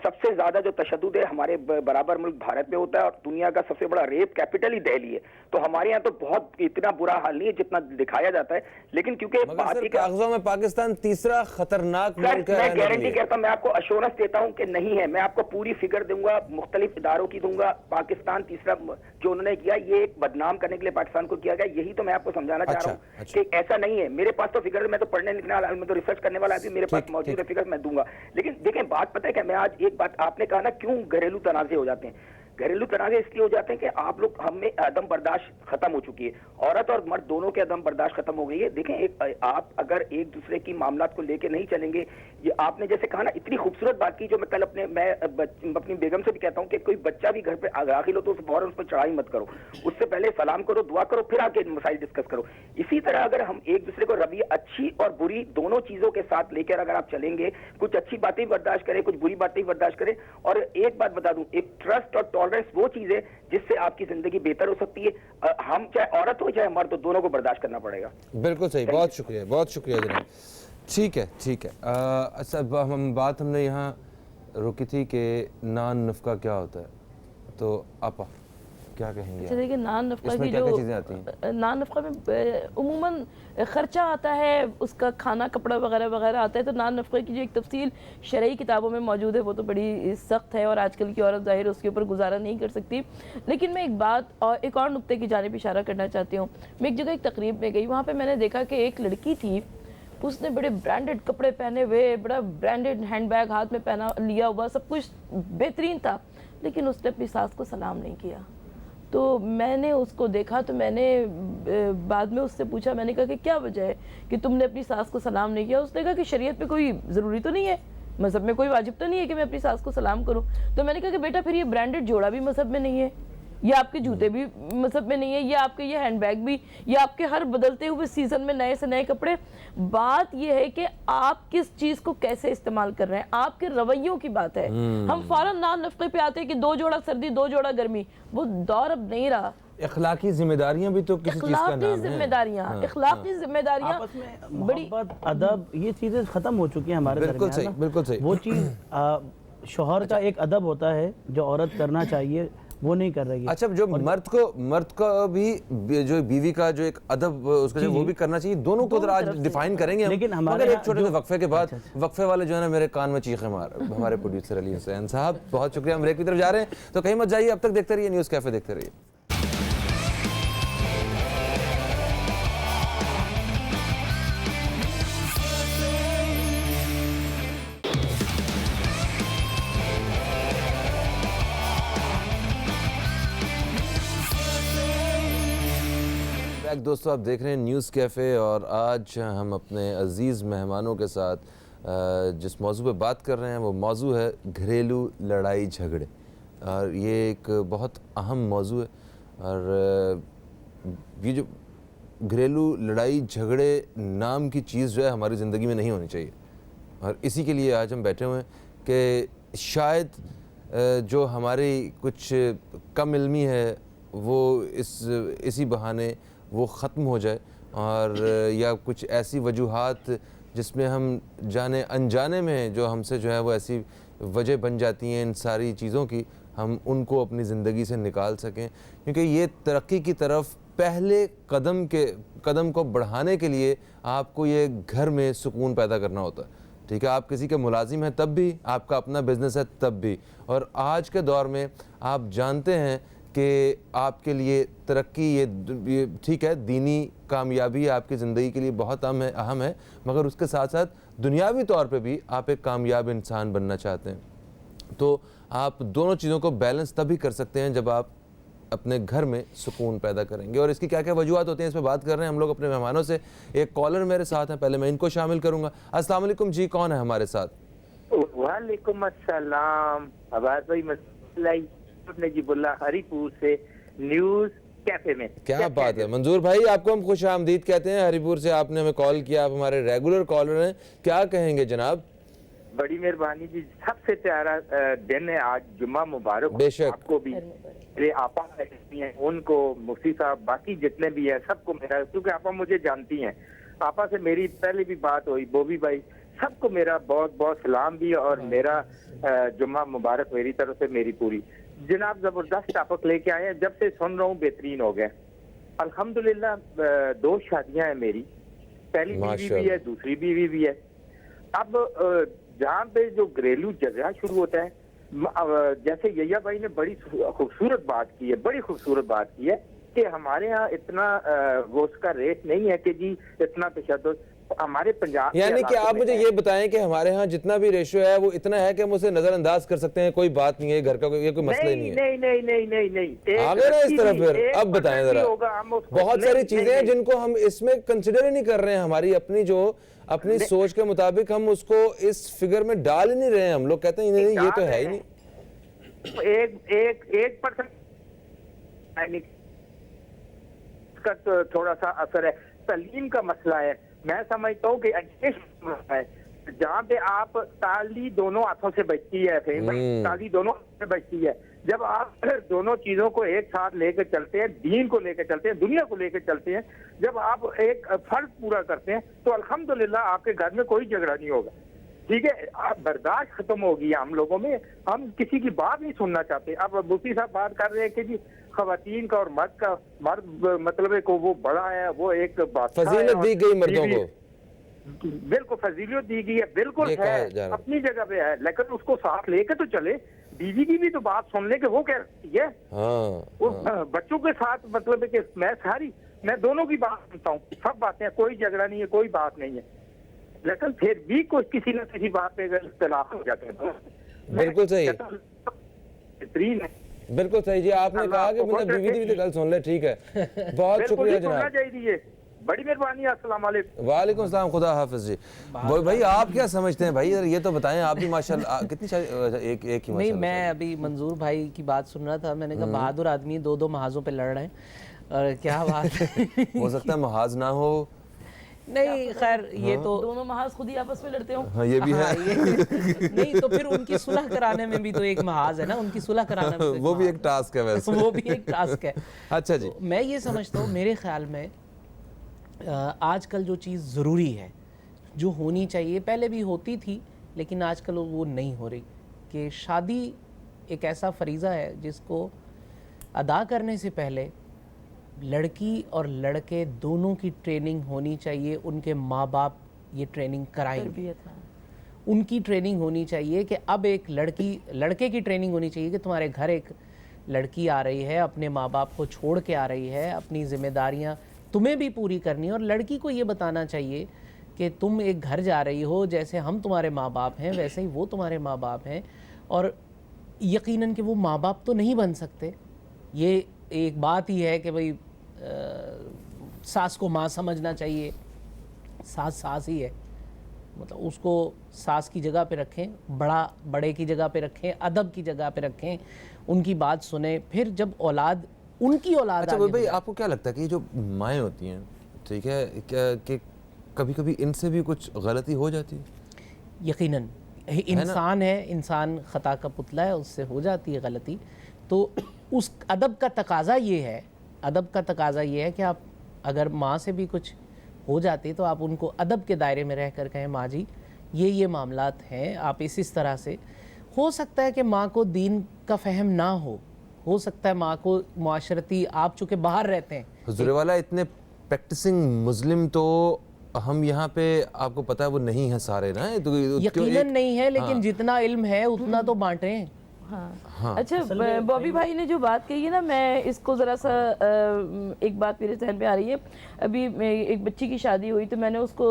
سب سے زیادہ جو تشدد ہے ہمارے برابر ملک بھارت میں ہوتا ہے, اور دنیا کا سب سے بڑا ریپ کیپٹل ہی دہلی ہے. تو ہمارے یہاں تو بہت اتنا برا حال نہیں ہے جتنا دکھایا جاتا ہے. لیکن کیونکہ کاغذوں میں پاکستان تیسرا خطرناک ملک ہے. میں گارنٹی کرتا ہوں, میں آپ کو ایشورنس دیتا ہوں کہ نہیں ہے. میں آپ کو پوری فگر دوں گا, مختلف اداروں کی دوں گا. پاکستان تیسرا جو انہوں نے کیا, یہ ایک بدنام کرنے کے لیے پاکستان کو کیا گیا. یہی تو میں آپ کو سمجھانا چاہ رہا ہوں کہ ایسا نہیں ہے. میرے پاس تو فگر, میں تو پڑھنے لکھنے والا, میں تو ریسرچ کرنے والا آدمی, میرے پاس موجود ہے فگر, میں دوں گا. لیکن دیکھیں بات پتہ ہے کہ میں آج ایک بات آپ نے کہا نا کیوں گھریلو تنازع ہو جاتے ہیں. گھریلو تنازع اس لیے ہو جاتے ہیں کہ آپ لوگ, ہم میں عدم برداشت ختم ہو چکی ہے. عورت اور مرد دونوں کے عدم برداشت ختم ہو گئی ہے. دیکھیں آپ اگر ایک دوسرے کی معاملات کو لے کے نہیں چلیں گے, یہ آپ نے جیسے کہا نا اتنی خوبصورت بات کی جو میں کل میں اپنی بیگم سے بھی کہتا ہوں کہ کوئی بچہ بھی گھر پہ داخل ہو تو فوراً اس پر چڑھائی مت کرو, اس سے پہلے سلام کرو, دعا کرو, پھر آ کے مسائل ڈسکس کرو. اسی طرح اگر ہم ایک دوسرے کو رویہ اچھی اور بری دونوں چیزوں کے ساتھ لے کر اگر آپ چلیں گے, کچھ اچھی باتیں برداشت کریں, کچھ بری باتیں برداشت کریں. اور ایک بات بتا دوں, ایک ٹرسٹ اور ٹالرنس وہ چیز ہے جس سے آپ کی زندگی بہتر ہو سکتی ہے. ہم چاہے عورت ہو چاہے مرد, دونوں کو برداشت کرنا پڑے گا. بالکل صحیح, بہت شکریہ, بہت شکریہ جناب. ٹھیک ہے ٹھیک ہے. اچھا بات ہم نے یہاں روکی تھی کہ نان نفقہ کیا ہوتا ہے, تو آپا کیا کہیں گے؟ دیکھیں نان نفقہ کی جو نان نفقہ میں عموماً خرچہ آتا ہے, اس کا کھانا کپڑا وغیرہ وغیرہ آتا ہے. تو نان نفقہ کی جو ایک تفصیل شرعی کتابوں میں موجود ہے وہ تو بڑی سخت ہے, اور آج کل کی عورت ظاہر اس کے اوپر گزارا نہیں کر سکتی. لیکن میں ایک بات اور ایک اور نقطے کی جانب اشارہ کرنا چاہتی ہوں. میں ایک جگہ ایک تقریب میں گئی, وہاں پہ میں نے دیکھا کہ ایک لڑکی تھی, اس نے بڑے برانڈڈ کپڑے پہنے ہوئے, بڑا برانڈڈ ہینڈ بیگ ہاتھ میں پہنا لیا ہوا, سب کچھ بہترین تھا, لیکن اس نے اپنی ساس کو سلام نہیں کیا. تو میں نے اس کو دیکھا, تو میں نے بعد میں اس سے پوچھا, میں نے کہا کہ کیا وجہ ہے کہ تم نے اپنی ساس کو سلام نہیں کیا؟ اس نے کہا کہ شریعت پہ کوئی ضروری تو نہیں ہے, مذہب میں کوئی واجب تو نہیں ہے کہ میں اپنی ساس کو سلام کروں. تو میں نے کہا کہ بیٹا پھر یہ برانڈڈ جوڑا بھی مذہب میں نہیں ہے, یہ آپ کے جوتے بھی مذہب میں نہیں ہے, یہ آپ کے یہ ہینڈ بیگ بھی, یہ آپ کے ہر بدلتے ہوئے سیزن میں نئے سے نئے کپڑے. بات یہ ہے کہ آپ کس چیز کو کیسے استعمال کر رہے ہیں, آپ کے رویوں کی بات ہے. ہم فوراً نان نفقے پہ آتے ہیں کہ 2 جوڑا سردی 2 جوڑا گرمی, وہ دور اب نہیں رہا. اخلاقی ذمہ داریاں بھی تو کسی چیز کا نام ہے. اخلاقی ذمہ داریاں آپس میں محبت, ادب, یہ چیزیں ختم ہو چکی ہیں ہمارے درمیان. بالکل صحیح, بالکل صحیح. وہ چیز شوہر کا ایک ادب ہوتا ہے جو عورت کرنا چاہیے, وہ نہیں کر رہی ہے. اچھا, جو مرد کو بھی جو بیوی کا جو ایک ادب اس کا وہ بھی کرنا چاہیے, دونوں کو آج ڈیفائن کریں گے ہم. لیکن مگر ایک چھوٹے سے وقفے کے بعد, وقفے والے جو ہے نا میرے کان میں چیخیں مار, ہمارے پروڈیوسر علی حسین صاحب بہت شکریہ. ہم بریک کی طرف جا رہے ہیں, تو کہیں مت جائیے, اب تک دیکھتے رہیے نیوز کیفے, دیکھتے رہیے. دوستو آپ دیکھ رہے ہیں نیوز کیفے, اور آج ہم اپنے عزیز مہمانوں کے ساتھ جس موضوع پہ بات کر رہے ہیں وہ موضوع ہے گھریلو لڑائی جھگڑے، اور یہ ایک بہت اہم موضوع ہے، اور یہ جو گھریلو لڑائی جھگڑے نام کی چیز جو ہے ہماری زندگی میں نہیں ہونی چاہیے، اور اسی کے لیے آج ہم بیٹھے ہوئے ہیں کہ شاید جو ہماری کچھ کم علمی ہے وہ اسی بہانے وہ ختم ہو جائے، اور یا کچھ ایسی وجوہات جس میں ہم جانے انجانے میں جو ہم سے جو ہے وہ ایسی وجہ بن جاتی ہیں ان ساری چیزوں کی، ہم ان کو اپنی زندگی سے نکال سکیں، کیونکہ یہ ترقی کی طرف پہلے قدم کو بڑھانے کے لیے آپ کو یہ گھر میں سکون پیدا کرنا ہوتا ہے، ٹھیک ہے؟ آپ کسی کے ملازم ہیں تب بھی، آپ کا اپنا بزنس ہے تب بھی، اور آج کے دور میں آپ جانتے ہیں کہ آپ کے لیے ترقی یہ ٹھیک ہے، دینی کامیابی آپ کی زندگی کے لیے بہت اہم ہے، مگر اس کے ساتھ ساتھ دنیاوی طور پہ بھی آپ ایک کامیاب انسان بننا چاہتے ہیں، تو آپ دونوں چیزوں کو بیلنس تبھی کر سکتے ہیں جب آپ اپنے گھر میں سکون پیدا کریں گے، اور اس کی کیا کیا وجوہات ہوتی ہیں اس پہ بات کر رہے ہیں ہم لوگ اپنے مہمانوں سے۔ ایک کالر میرے ساتھ ہیں، پہلے میں ان کو شامل کروں گا۔ السلام علیکم جی، کون ہے ہمارے ساتھ؟ وعلیکم السلام عباس بھائی، نجیب اللہ ہری پور سے نیوز کیفے میں۔ کیا بات ہے منظور بھائی، آپ کو ہم خوش آمدید کہتے ہیں، ہری پور سے آپ نے ہمیں کال کیا، آپ ہمارے ریگولر کالر ہیں، کیا کہیں گے جناب؟ بڑی مہربانی جی، سب سے پیارا دن ہے آج، جمعہ مبارک بے شک، آپ کو بھی، میرے آپا ہیں ان کو، مفتی صاحب، باقی جتنے بھی ہیں سب کو میرا، کیونکہ آپا مجھے جانتی ہیں، آپا سے میری پہلے بھی بات ہوئی، بوبی بھائی، سب کو میرا بہت بہت سلام بھی، اور میرا جمعہ مبارک میری طرف سے میری پوری۔ جناب زبردست ٹاپک لے کے آئے ہیں، جب سے سن رہا ہوں بہترین ہو گئے الحمدللہ۔ 2 شادیاں ہیں میری، پہلی بیوی بھی ہے، دوسری بیوی بھی ہے۔ اب جہاں پہ جو گھریلو جھگڑا شروع ہوتا ہے، جیسے یحییٰ بھائی نے بڑی خوبصورت بات کی ہے، بڑی خوبصورت بات کی ہے کہ ہمارے ہاں اتنا وہ اس کا ریٹ نہیں ہے کہ جی اتنا تشدد ہمارے پنجاب، یعنی کہ آپ مجھے یہ بتائیں کہ ہمارے ہاں جتنا بھی ریشو ہے وہ اتنا ہے کہ ہم اسے نظر انداز کر سکتے ہیں، کوئی بات نہیں ہے، گھر کا یہ کوئی مسئلہ نہیں ہے؟ نہیں، آگے نا اس طرف پھر اب بتائیں ذرا، بہت ساری چیزیں ہیں جن کو ہم اس میں کنسیڈر ہی نہیں کر رہے ہیں، ہماری اپنی سوچ کے مطابق ہم اس کو اس فگر میں ڈال ہی نہیں رہے ہیں، ہم لوگ کہتے ہیں نہیں یہ تو ہے ہی نہیں۔ 1% کا تھوڑا سا اثر ہے، تعلیم کا مسئلہ ہے، میں سمجھتا ہوں کہ ایجوکیشن ہے، جہاں پہ آپ تالی دونوں ہاتھوں سے بچتی ہے، تالی دونوں ہاتھوں سے بچتی ہے، جب آپ دونوں چیزوں کو ایک ساتھ لے کے چلتے ہیں، دین کو لے کے چلتے ہیں، دنیا کو لے کے چلتے ہیں، جب آپ ایک فرض پورا کرتے ہیں تو الحمدللہ آپ کے گھر میں کوئی جھگڑا نہیں ہوگا، ٹھیک ہے؟ آپ برداشت ختم ہوگی ہم لوگوں میں، ہم کسی کی بات نہیں سننا چاہتے۔ اب مفتی صاحب بات کر رہے ہیں کہ جی خواتین کا اور مرد مطلب ہے کہ وہ بڑا ہے، وہ ایک بادشاہ ہے، فضیلت دی گئی مردوں کو، بالکل فضیلت دی گئی ہے، بالکل ہے، اپنی جگہ پہ ہے، لیکن اس کو ساتھ لے کے تو چلے، بیوی کی بھی تو بات سن لے کہ وہ کہہ رہی ہے، بچوں کے ساتھ مطلب ہے کہ میں دونوں کی بات سنتا ہوں، سب باتیں، کوئی جھگڑا نہیں ہے، کوئی بات نہیں ہے، لیکن پھر بھی کسی نہ کسی بات پہ اگر اختلاف ہو جاتے ہیں۔ بالکل صحیح، بہترین ہے، بالکل صحیح جی، آپ نے کہا کہ مطلب بیوی بھی گل سن لے، ٹھیک ہے، بہت شکریہ جناب، بڑی مہربانی، السلام علیکم۔ وعلیکم السلام، خدا حافظ جی۔ بھائی آپ کیا سمجھتے ہیں بھائی، یہ تو بتائیں، آپ بھی ماشاءاللہ کتنی ایک ہی نہیں، میں ابھی منظور بھائی کی بات سن رہا تھا، میں نے کہا بہادر آدمی 2 محاذوں پہ لڑ رہے ہیں، اور کیا بات ہے، ہو سکتا ہے محاذ نہ ہو، نہیں خیر یہ تو دونوں محاذ خود ہی آپس میں لڑتے ہوں، ہاں یہ بھی ہے، نہیں تو پھر ان کی صلح کرانے میں بھی تو ایک محاذ ہے نا، ان کی صلح کرانا بھی وہ بھی ایک ٹاسک ہے ویسے، وہ بھی ایک ٹاسک ہے۔ اچھا جی، میں یہ سمجھتا ہوں، میرے خیال میں آج کل جو چیز ضروری ہے، جو ہونی چاہیے، پہلے بھی ہوتی تھی لیکن آج کل وہ نہیں ہو رہی، کہ شادی ایک ایسا فریضہ ہے جس کو ادا کرنے سے پہلے لڑکی اور لڑکے دونوں کی ٹریننگ ہونی چاہیے، ان کے ماں باپ یہ ٹریننگ کرائیں گے، ان کی ٹریننگ ہونی چاہیے کہ اب ایک لڑکے کی ٹریننگ ہونی چاہیے کہ تمہارے گھر ایک لڑکی آ رہی ہے، اپنے ماں باپ کو چھوڑ کے آ رہی ہے، اپنی ذمہ داریاں تمہیں بھی پوری کرنی ہے، اور لڑکی کو یہ بتانا چاہیے کہ تم ایک گھر جا رہی ہو، جیسے ہم تمہارے ماں باپ ہیں ویسے ہی وہ تمہارے ماں باپ ہیں، اور یقیناً کہ وہ ماں باپ تو نہیں بن سکتے، یہ ایک بات ہی ہے کہ بھئی ساس کو ماں سمجھنا چاہیے، ساس ہی ہے، مطلب اس کو ساس کی جگہ پہ رکھیں, بڑا بڑے کی جگہ پہ رکھیں, ادب کی جگہ پہ رکھیں, ان کی بات سنیں. پھر جب اولاد ان کی اولاد اچھا بھائی, آپ کو کیا لگتا ہے کہ یہ جو مائیں ہوتی ہیں, ٹھیک ہے, کہ کبھی کبھی ان سے بھی کچھ غلطی ہو جاتی ہے؟ یقیناً انسان ہے, انسان خطا کا پتلا ہے, اس سے ہو جاتی ہے غلطی. تو اس ادب کا تقاضا یہ ہے, ادب کا تقاضا یہ ہے کہ آپ اگر ماں سے بھی کچھ ہو جاتے تو آپ ان کو ادب کے دائرے میں رہ کر کہیں ماں جی یہ معاملات ہیں, آپ اس طرح سے. ہو سکتا ہے کہ ماں کو دین کا فہم نہ ہو سکتا ہے ماں کو معاشرتی, آپ چونکہ باہر رہتے ہیں. حضور والا اتنے پریکٹسنگ مسلم تو ہم یہاں پہ آپ کو پتہ ہے وہ نہیں ہے سارے نا, یقیناً نہیں ہے, لیکن جتنا علم ہے اتنا تو بانٹیں. ہاں اچھا, بابی بھائی نے جو بات کہی ہے نا, میں اس کو ذرا سا ایک بات میرے ذہن میں آ رہی ہے. ابھی ایک بچی کی شادی ہوئی تو میں نے اس کو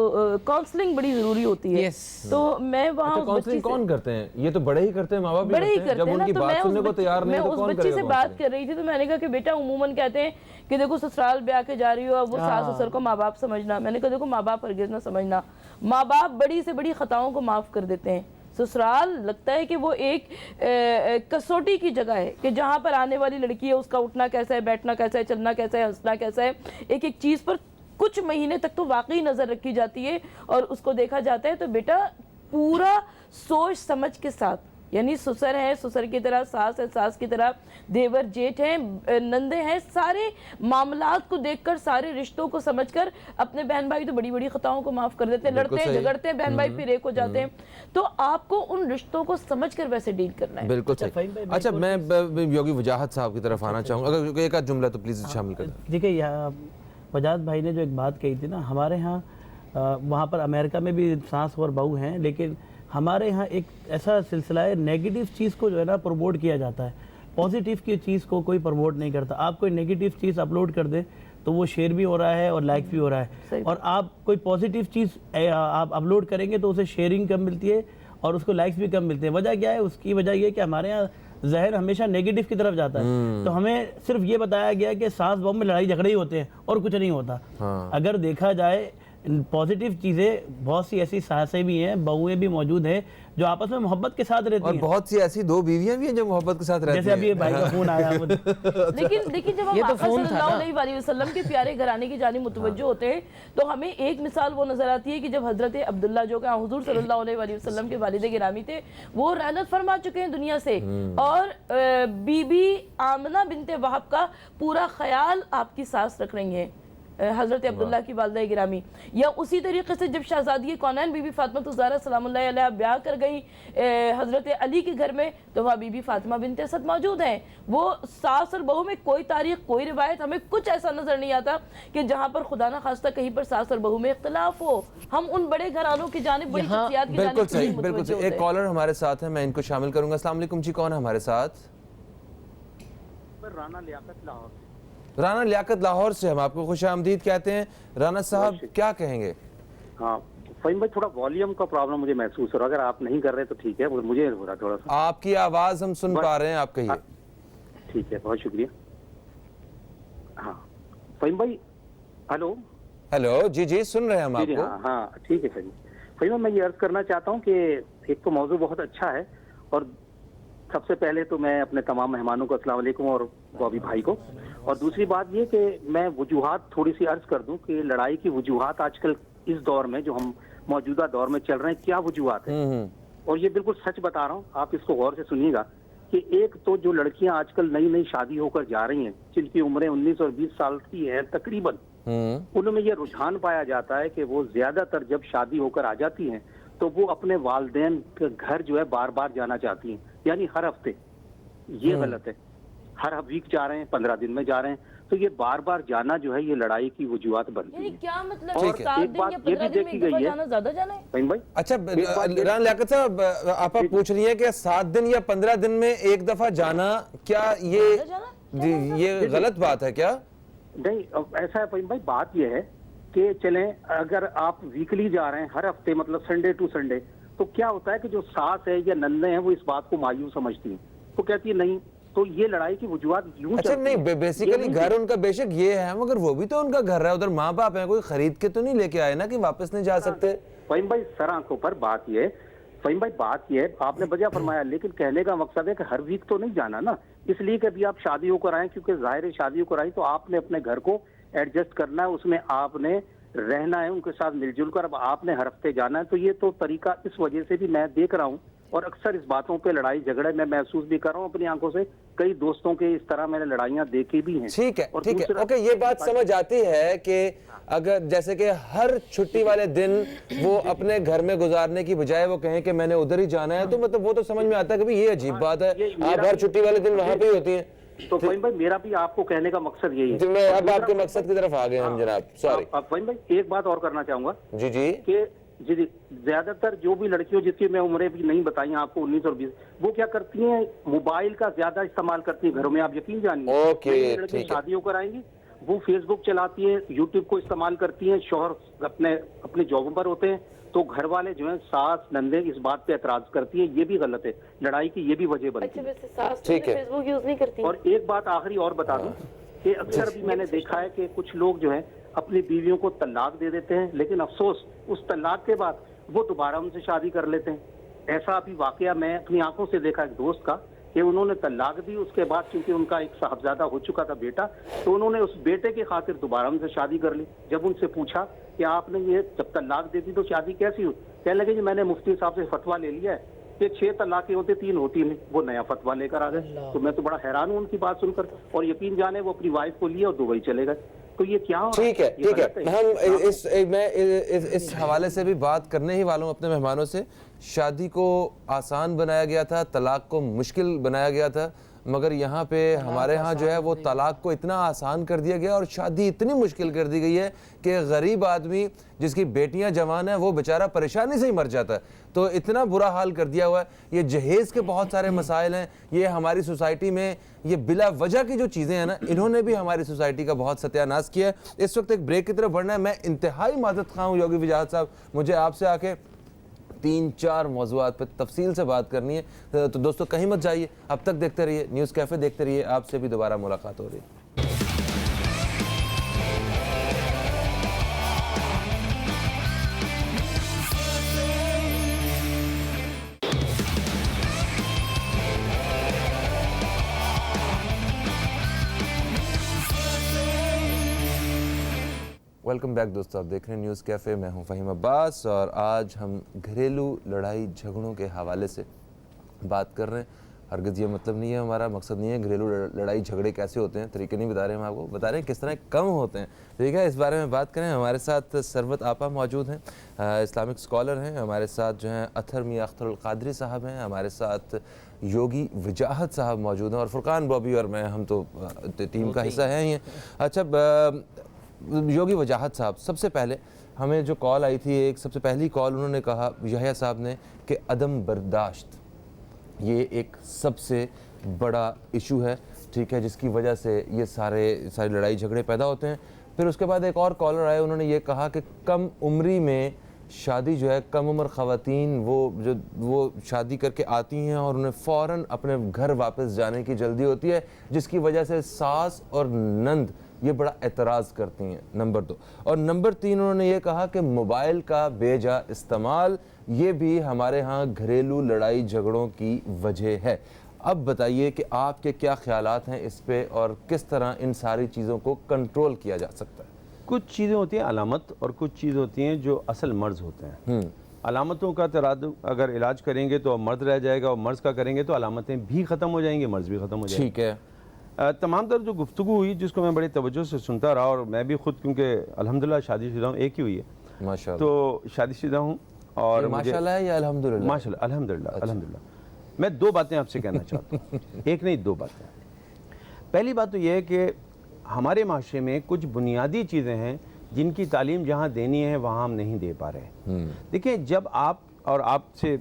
کاؤنسلنگ بڑی ضروری ہوتی ہے, تو میں وہاں کاؤنسلنگ کون کرتے ہیں؟ یہ تو بڑے ہی کرتے ہیں, ماں باپ بڑے ہی کرتے ہیں نا. تو میں اس کون بچی سے بات کر رہی تھی تو میں نے کہا کہ بیٹا عموماً کہتے ہیں کہ دیکھو سسرال بیاہ کے جا رہی ہو, اب وہ ساس سسر کو ماں باپ سمجھنا. میں نے کہا دیکھو ماں باپ ہرگز نہ سمجھنا, ماں باپ بڑی سے بڑی خطاؤں کو معاف کر دیتے ہیں. سسرال لگتا ہے کہ وہ ایک کسوٹی کی جگہ ہے کہ جہاں پر آنے والی لڑکی ہے اس کا اٹھنا کیسا ہے, بیٹھنا کیسا ہے, چلنا کیسا ہے, ہنسنا کیسا ہے, ایک ایک چیز پر کچھ مہینے تک تو واقعی نظر رکھی جاتی ہے اور اس کو دیکھا جاتا ہے. تو بیٹا پورا سوچ سمجھ کے ساتھ, یعنی سسر ہے سسر کی طرح, ساس ہے ساس کی طرح, دیور جیٹھ ہیں, نندے ہیں, سارے معاملات کو دیکھ کر, سارے رشتوں کو سمجھ کر. اپنے بہن بھائی تو بڑی بڑی خطاؤں کو معاف کر دیتے ہیں, لڑتے ہیں جھگڑتے ہیں بہن بھائی, پھر ایک ہو جاتے ہیں. تو آپ کو ان رشتوں کو سمجھ کر ویسے ڈیل کرنا ہے. بالکل صحیح. اچھا میں یوگی وجاہت صاحب کی طرف آنا چاہوں گا, اگر ایک آدھ جملہ تو پلیز شامل کر دیں. دیکھیں وجاہت بھائی نے جو ایک بات کہی تھی نا, ہمارے ہاں وہاں پر امریکہ میں بھی ساس اور بہو ہیں, لیکن ہمارے ہاں ایک ایسا سلسلہ ہے نیگیٹو چیز کو جو ہے نا پروموٹ کیا جاتا ہے, پازیٹیو کی چیز کو کوئی پروموٹ نہیں کرتا. آپ کوئی نیگیٹو چیز اپلوڈ کر دیں تو وہ شیئر بھی ہو رہا ہے اور لائک بھی ہو رہا ہے, اور آپ کوئی پازیٹیو چیز آپ اپلوڈ کریں گے تو اسے شیئرنگ کم ملتی ہے اور اس کو لائکس بھی کم ملتے ہیں. وجہ کیا ہے؟ اس کی وجہ یہ کہ ہمارے یہاں ذہن ہمیشہ نیگیٹو کی طرف جاتا ہے. تو ہمیں صرف یہ بتایا گیا کہ ساس بہو میں لڑائی جھگڑے ہی ہوتے ہیں اور کچھ نہیں ہوتا. اگر دیکھا جائے پازیٹیو چیزیں بہت سی ایسی ساسیں بھی ہیں, بہویں بھی موجود ہیں جو آپس میں محبت کے ساتھ رہتی ہیں, اور بہت سی ایسی دو بیویاں بھی ہیں جو محبت کے ساتھ رہتی ہیں, جیسے ابھی بھائی کا فون آیا. لیکن جب ہم آقا صلی اللہ علیہ وسلم کے پیارے گھرانے کی جانب متوجہ ہوتے ہیں تو ہمیں ایک مثال وہ نظر آتی ہے کہ جب حضرت عبداللہ جو کہ حضور صلی اللہ علیہ وسلم کے والد گرامی تھے, وہ رحلت فرما چکے ہیں دنیا سے, اور بی بی آمنہ بنت وہب کا پورا خیال آپ کی ساس رکھ رہی ہیں, حضرت عبداللہ کی والدہ گرامی. یا اسی طریقے سے جب شہزادی کونین بی بی فاطمہ الزہرا سلام اللہ علیہ بیاہ کر گئی حضرت علی کے گھر میں, تو وہاں بی بی فاطمہ بنت اسد موجود ہیں. وہ ساس اور بہو میں کوئی تاریخ, کوئی روایت ہمیں کچھ ایسا نظر نہیں آتا کہ جہاں پر خدا نہ خواستہ کہیں پر ساس اور بہو میں اختلاف ہو. ہم ان بڑے گھرانوں کی جانب, بڑی شخصیات کی جانب بالکل صحیح, بالکل صحیح. ایک کالر ہمارے ساتھ ہے, میں ان کو شامل کروں گا. السلام علیکم جی, کون ہے ہمارے ساتھ؟ رانا لیاقت لاہور. رانا لیاقت لاہور سے, ہم آپ کو خوش آمدید کہتے ہیں. رانا صاحب کیا کہیں گے؟ ہاں فہیم بھائی, تھوڑا والیوم کا پرابلم مجھے محسوس ہو رہا ہے, اگر آپ نہیں کر رہے تو ٹھیک ہے, مجھے ہو رہا تھوڑا سا. آپ کی آواز ہم سن پا رہے ہیں, آپ کہیے. ٹھیک ہے, بہت شکریہ. ہاں فہیم بھائی, ہلو ہیلو, جی جی سن رہے ہیں ہم آپ کو. ہاں ٹھیک ہے فہیم. فہیم میں یہ عرض کرنا چاہتا ہوں کہ ایک تو موضوع بہت اچھا ہے, اور سب سے پہلے تو میں اپنے تمام مہمانوں کو السلام علیکم, اور بابی بھائی کو. اور دوسری بات یہ کہ میں وجوہات تھوڑی سی عرض کر دوں کہ لڑائی کی وجوہات آج کل اس دور میں, جو ہم موجودہ دور میں چل رہے ہیں, کیا وجوہات ہیں. اور یہ بالکل سچ بتا رہا ہوں, آپ اس کو غور سے سنیے گا. کہ ایک تو جو لڑکیاں آج کل نئی نئی شادی ہو کر جا رہی ہیں, جن کی عمریں 19 اور 20 سال کی ہیں تقریباً, ان میں یہ رجحان پایا جاتا ہے کہ وہ زیادہ تر جب شادی ہو کر آ جاتی ہیں تو وہ اپنے والدین کے گھر جو ہے بار بار جانا چاہتی ہیں, یعنی ہر ہفتے. یہ غلط ہے. ہر ویک جا رہے ہیں, 15 دن میں جا رہے ہیں, تو یہ بار بار جانا جو ہے یہ لڑائی کی وجوہات بنتی ہے. کیا مطلب اور ایک بات یہ بھی دیکھی گئی ہے فہیم بھائی. اچھا رانا لیاقت صاحب, آپ پوچھ رہی ہیں کہ 7 دن یا 15 دن میں ایک دفعہ جانا, کیا یہ غلط بات ہے کیا؟ نہیں, ایسا ہے فہیم بھائی, بات یہ ہے کہ چلیں اگر آپ ویکلی جا رہے ہیں, ہر ہفتے, مطلب سنڈے ٹو سنڈے, تو کیا ہوتا ہے کہ جو ساس ہے یا نندے ہیں وہ اس بات کو مایوس سمجھتی ہیں. وہ کہتی ہے نہیں تو یہ لڑائی کی وجوہات یوں اچھا چلتی نہیں ہیں۔ بیسیکلی گھر ان کا بے شک یہ ہے مگر وہ بھی تو ان کا گھر ہے, ادھر ماں باپ ہیں, کوئی خرید کے تو نہیں لے کے آئے نا کہ واپس نہیں جا سکتے. فہیم بھائی سر آنکھوں پر بات یہ ہے, فہیم بھائی بات یہ ہے, آپ نے بجا فرمایا, لیکن کہنے کا مقصد ہے کہ ہر ویک تو نہیں جانا نا, اس لیے کہ ابھی آپ شادیوں کو آئیں, کیونکہ ظاہر ہے شادیوں کو آئی تو آپ نے اپنے گھر کو ایڈجسٹ کرنا ہے, اس میں آپ نے رہنا ہے ان کے ساتھ مل جل کر, اب آپ نے ہر ہفتے جانا ہے. تو یہ تو طریقہ اس وجہ سے بھی میں دیکھ رہا ہوں, اور اکثر اس باتوں پہ لڑائی جھگڑے میں محسوس بھی کر رہا ہوں اپنی آنکھوں سے, کئی دوستوں کے اس طرح میں نے لڑائیاں دیکھی بھی ہیں. ٹھیک ہے اور ٹھیک ہے دوسرا- اوکے, یہ بات سمجھ آتی ہے کہ اگر جیسے کہ ہر چھٹی والے دن وہ اپنے گھر میں گزارنے کی بجائے وہ کہیں کہ میں نے ادھر ہی جانا ہے, تو مطلب وہ تو سمجھ میں آتا ہے کہ یہ عجیب بات ہے, آپ ہر چھٹی والے دن وہاں پہ ہی ہوتی ہیں. تو فہیم بھائی میرا بھی آپ کو کہنے کا مقصد یہی ہے. میں اب آپ کے مقصد کی طرف آ گئے ہم جناب, سوری. اب فہیم بھائی ایک بات اور کرنا چاہوں گا جی جی کہ جی زیادہ تر جو بھی لڑکیوں جس کی میں عمریں بھی نہیں بتائی آپ کو 19 اور 20, وہ کیا کرتی ہیں موبائل کا زیادہ استعمال کرتی ہیں گھروں میں, آپ یقین جانیے. اوکے, لڑکی ٹھیک ہے. شادیوں کرائیں گی, وہ فیس بک چلاتی ہیں, یوٹیوب کو استعمال کرتی ہیں, شوہر اپنے جابوں پر ہوتے ہیں, تو گھر والے جو ہیں ساس نندے اس بات پہ اعتراض کرتی ہیں, یہ بھی غلط ہے, لڑائی کی یہ بھی وجہ بنتی ہے. ٹھیک ہے. فیس بک یوز نہیں کرتی. اور ایک بات آخری اور بتا دوں کہ اکثر بھی میں نے دیکھا ہے کہ کچھ لوگ جو ہیں اپنی بیویوں کو طلاق دے دیتے ہیں, لیکن افسوس اس طلاق کے بعد وہ دوبارہ ان سے شادی کر لیتے ہیں. ایسا ابھی واقعہ میں اپنی آنکھوں سے دیکھا ایک دوست کا کہ انہوں نے طلاق دی, اس کے بعد چونکہ ان کا ایک صاحبزادہ ہو چکا تھا بیٹا, تو انہوں نے اس بیٹے کی خاطر دوبارہ ان سے شادی کر لی. جب ان سے پوچھا کہ آپ نے یہ جب طلاق دے دی تو شادی کیسی ہوئی, کہنے لگے کہ میں نے مفتی صاحب سے فتویٰ لے لیا ہے کہ 6 طلاقیں ہوتے 3 ہوتی نہیں, وہ نیا فتویٰ لے کر آ گئے. تو میں تو بڑا حیران ہوں ان کی بات سن کر, اور یقین جانے وہ اپنی وائف کو لیے اور دبئی چلے گئے. تو یہ کیا ہو رہا ہے؟ ٹھیک ہے یہ ٹھیک غلط ہے, میں اس حوالے سے بھی بات کرنے ہی والوں اپنے مہمانوں سے. شادی کو آسان بنایا گیا تھا, طلاق کو مشکل بنایا گیا تھا, مگر یہاں پہ ہمارے ہاں جو ہے وہ طلاق کو اتنا آسان کر دیا گیا اور شادی اتنی مشکل کر دی گئی ہے کہ غریب آدمی جس کی بیٹیاں جوان ہیں وہ بیچارہ پریشانی سے ہی مر جاتا ہے. تو اتنا برا حال کر دیا ہوا ہے. یہ جہیز کے بہت سارے مسائل ہیں, یہ ہماری سوسائٹی میں یہ بلا وجہ کی جو چیزیں ہیں نا, انہوں نے بھی ہماری سوسائٹی کا بہت ستیہ ناش کیا ہے. اس وقت ایک بریک کی طرف بڑھنا ہے. میں انتہائی معذرت خواہ ہوں یوگی وجاہت صاحب, مجھے آپ سے آ کے 3-4 موضوعات پہ تفصیل سے بات کرنی ہے. تو دوستو کہیں مت جائیے, اب تک دیکھتے رہیے نیوز کیفے, دیکھتے رہیے, آپ سے بھی دوبارہ ملاقات ہو رہی ہے. ویلکم بیک دوستو, آپ دیکھ رہے ہیں نیوز کیفے, میں ہوں فہیم عباس, اور آج ہم گھریلو لڑائی جھگڑوں کے حوالے سے بات کر رہے ہیں. ہرگز یہ مطلب نہیں ہے, ہمارا مقصد نہیں ہے گھریلو لڑائی جھگڑے کیسے ہوتے ہیں, طریقے نہیں بتا رہے ہیں, ہم آپ کو بتا رہے ہیں کس طرح کم ہوتے ہیں. ٹھیک ہے, اس بارے میں بات کریں. ہمارے ساتھ ثروت آپا موجود ہیں, اسلامک اسکالر ہیں. ہمارے ساتھ جو ہیں اطہر میاں اختر القادری صاحب ہیں. ہمارے ساتھ یوگی وجاہت صاحب موجود ہیں, اور فرقان بابی اور میں, ہم تو ٹیم کا حصہ ہیں ہی ہیں. اچھا یوگی وجاہت صاحب, سب سے پہلے ہمیں جو کال آئی تھی, ایک سب سے پہلی کال انہوں نے کہا یحییٰ صاحب نے کہ عدم برداشت یہ ایک سب سے بڑا ایشو ہے, ٹھیک ہے, جس کی وجہ سے یہ ساری لڑائی جھگڑے پیدا ہوتے ہیں. پھر اس کے بعد ایک اور کالر آئے, انہوں نے یہ کہا کہ کم عمری میں شادی جو ہے, کم عمر خواتین وہ شادی کر کے آتی ہیں اور انہیں فوراً اپنے گھر واپس جانے کی جلدی ہوتی ہے, جس کی وجہ سے ساس اور نند یہ بڑا اعتراض کرتی ہیں, نمبر 2. اور نمبر 3 انہوں نے یہ کہا کہ موبائل کا بے جا استعمال یہ بھی ہمارے ہاں گھریلو لڑائی جھگڑوں کی وجہ ہے. اب بتائیے کہ آپ کے کیا خیالات ہیں اس پہ, اور کس طرح ان ساری چیزوں کو کنٹرول کیا جا سکتا ہے. کچھ چیزیں ہوتی ہیں علامت, اور کچھ چیزیں ہوتی ہیں جو اصل مرض ہوتے ہیں. علامتوں کا ترادف اگر علاج کریں گے تو مرض رہ جائے گا, اور مرض کا کریں گے تو علامتیں بھی ختم ہو جائیں گی, مرض بھی ختم ہو جائے گا. ٹھیک ہے. تمام تر جو گفتگو ہوئی جس کو میں بڑی توجہ سے سنتا رہا, اور میں بھی خود کیونکہ الحمدللہ شادی شدہ ہوں, ایک ہی ہوئی ہے, ماشاءاللہ. تو شادی شدہ ہوں. اور ماشاءاللہ ہے یا الحمدللہ؟ ماشاءاللہ, الحمدللہ. میں 2 باتیں آپ سے کہنا چاہتا ہوں, ایک نہیں 2 باتیں. پہلی بات تو یہ ہے کہ ہمارے معاشرے میں کچھ بنیادی چیزیں ہیں جن کی تعلیم جہاں دینی ہے وہاں ہم نہیں دے پا رہے. دیکھیں, جب آپ, اور آپ سے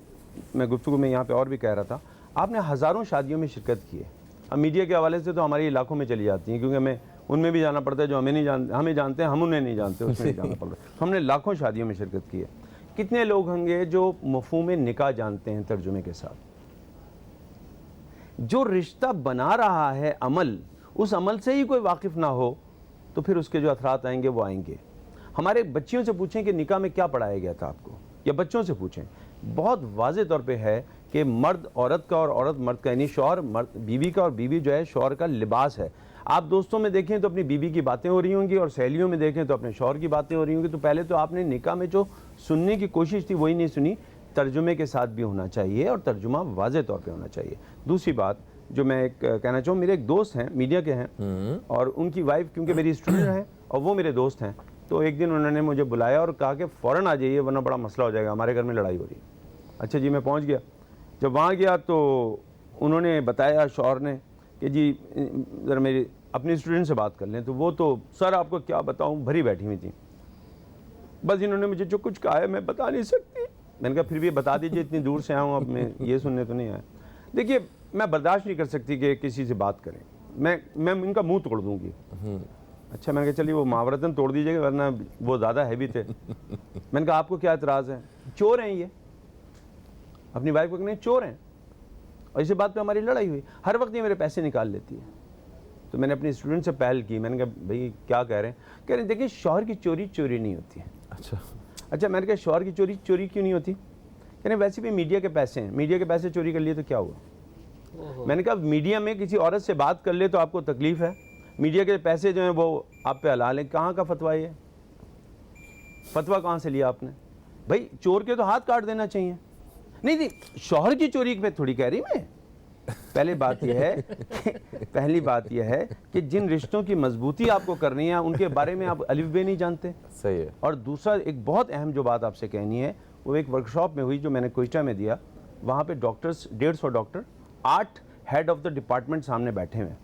میں گفتگو میں یہاں پہ اور بھی کہہ رہا تھا, آپ نے ہزاروں شادیوں میں شرکت کی ہے. اب میڈیا کے حوالے سے تو ہماری علاقوں میں چلی جاتی ہیں, کیونکہ ہمیں ان میں بھی جانا پڑتا ہے جو ہمیں جانتے ہیں, ہم انہیں نہیں جانتے, اس میں جانا پڑتا ہے. ہم نے لاکھوں شادیوں میں شرکت کی ہے. کتنے لوگ ہوں گے جو مفہوم نکاح جانتے ہیں ترجمے کے ساتھ؟ جو رشتہ بنا رہا ہے عمل، اس عمل سے ہی کوئی واقف نہ ہو تو پھر اس کے جو اثرات آئیں گے وہ آئیں گے. ہمارے بچیوں سے پوچھیں کہ نکاح میں کیا پڑھایا گیا تھا آپ کو، یا بچوں سے پوچھیں. بہت واضح طور پہ ہے کہ مرد عورت کا اور عورت مرد کا، یعنی شوہر بیوی کا اور بیوی جو ہے شوہر کا لباس ہے. آپ دوستوں میں دیکھیں تو اپنی بیوی کی باتیں ہو رہی ہوں گی، اور سہیلیوں میں دیکھیں تو اپنے شوہر کی باتیں ہو رہی ہوں گی. تو پہلے تو آپ نے نکاح میں جو سننے کی کوشش تھی وہی نہیں سنی، ترجمے کے ساتھ بھی ہونا چاہیے اور ترجمہ واضح طور پہ ہونا چاہیے. دوسری بات جو میں ایک کہنا چاہوں، میرے ایک دوست ہیں میڈیا کے ہیں، اور ان کی وائف کیونکہ میری اسٹوڈنٹ ہیں اور وہ میرے دوست ہیں، تو ایک دن انہوں نے مجھے بلایا اور کہا کہ فوراً آ جائیے ورنہ بڑا مسئلہ ہو جائے گا، ہمارے گھر میں لڑائی ہو رہی ہے. اچھا جی، میں پہنچ گیا. جب وہاں گیا تو انہوں نے بتایا شوہر نے کہ جی ذرا میری اپنی اسٹوڈنٹ سے بات کر لیں. تو وہ تو سر آپ کو کیا بتاؤں بھری بیٹھی ہوئی تھی. بس انہوں نے مجھے جو کچھ کہا ہے میں بتا نہیں سکتی. میں نے کہا پھر بھی بتا دیجیے، اتنی دور سے آیا ہوں، اب میں یہ سننے تو نہیں آیا. دیکھیے میں برداشت نہیں کر سکتی کہ کسی سے بات کریں، میں ان کا منہ توڑ دوں گی. اچھا میں نے کہا چلیے وہ محاورتاً توڑ دیجیے گا ورنہ وہ زیادہ ہیوی تھے. میں نے کہا آپ کو کیا اعتراض ہے؟ چور ہیں یہ. اپنی وائف کو کہنے چور ہیں، اور اسی بات پہ ہماری لڑائی ہوئی. ہر وقت یہ میرے پیسے نکال لیتی ہے. تو میں نے اپنی اسٹوڈنٹ سے پہل کی. میں نے کہا بھائی کیا کہہ رہے ہیں؟ کہہ رہے ہیں دیکھیں شوہر کی چوری چوری نہیں ہوتی ہے. اچھا میں نے کہا شوہر کی چوری چوری کیوں نہیں ہوتی؟ کہہ رہے ہیں ویسے بھی میڈیا کے پیسے ہیں، میڈیا کے پیسے چوری کر لیے تو کیا ہوا؟ میں نے کہا میڈیا میں کسی عورت سے بات کر لے تو آپ کو تکلیف ہے، میڈیا کے پیسے جو ہیں وہ آپ پہ حلال ہیں. کہاں کا فتویٰ یہ؟ فتویٰ کہاں سے لیا آپ نے؟ بھائی چور کے تو ہاتھ کاٹ دینا چاہیے. نہیں شوہر کی چوری پہ تھوڑی کہہ رہی میں. پہلی بات یہ ہے کہ جن رشتوں کی مضبوطی آپ کو کرنی ہے ان کے بارے میں آپ الف بے نہیں جانتے. صحیح ہے. اور دوسرا ایک بہت اہم جو بات آپ سے کہنی ہے، وہ ایک ورکشاپ میں ہوئی جو میں نے کوئٹہ میں دیا. وہاں پہ doctors 150 doctor 8 head of the department سامنے بیٹھے ہوئے.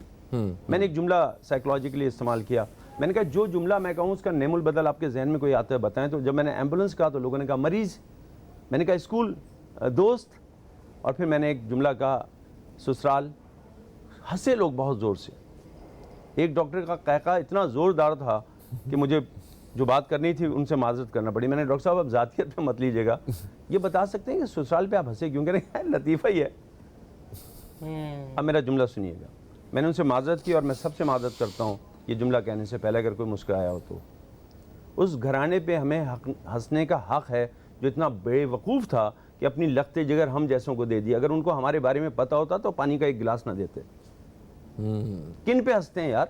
میں نے ایک جملہ سائیکولوجیکلی استعمال کیا. میں نے کہا جو جملہ میں کہوں اس کا نیم البدل آپ کے ذہن میں کوئی آتا ہے بتائیں. تو جب میں نے ایمبولینس کہا تو لوگوں نے کہا مریض، میں نے کہا اسکول، دوست، اور پھر میں نے ایک جملہ کہا سسرال. ہنسے لوگ بہت زور سے. ایک ڈاکٹر کا قہقہ اتنا زوردار تھا کہ مجھے جو بات کرنی تھی ان سے معذرت کرنا پڑی. میں نے ڈاکٹر صاحب اب ذاتیت پہ مت لیجیے گا، یہ بتا سکتے ہیں کہ سسرال پہ آپ ہنسے کیوں؟ کہہ رہے ہیں لطیفہ ہی ہے. اب میرا جملہ سنیے گا. میں نے ان سے معذرت کی اور میں سب سے معذرت کرتا ہوں یہ جملہ کہنے سے پہلے اگر کوئی مسکرایا ہو تو. اس گھرانے پہ ہمیں ہنسنے کا حق ہے جو اتنا بے وقوف تھا کہ اپنی لخت جگر ہم جیسوں کو دے دی. اگر ان کو ہمارے بارے میں پتہ ہوتا تو پانی کا ایک گلاس نہ دیتے. کن پہ ہنستے ہیں یار؟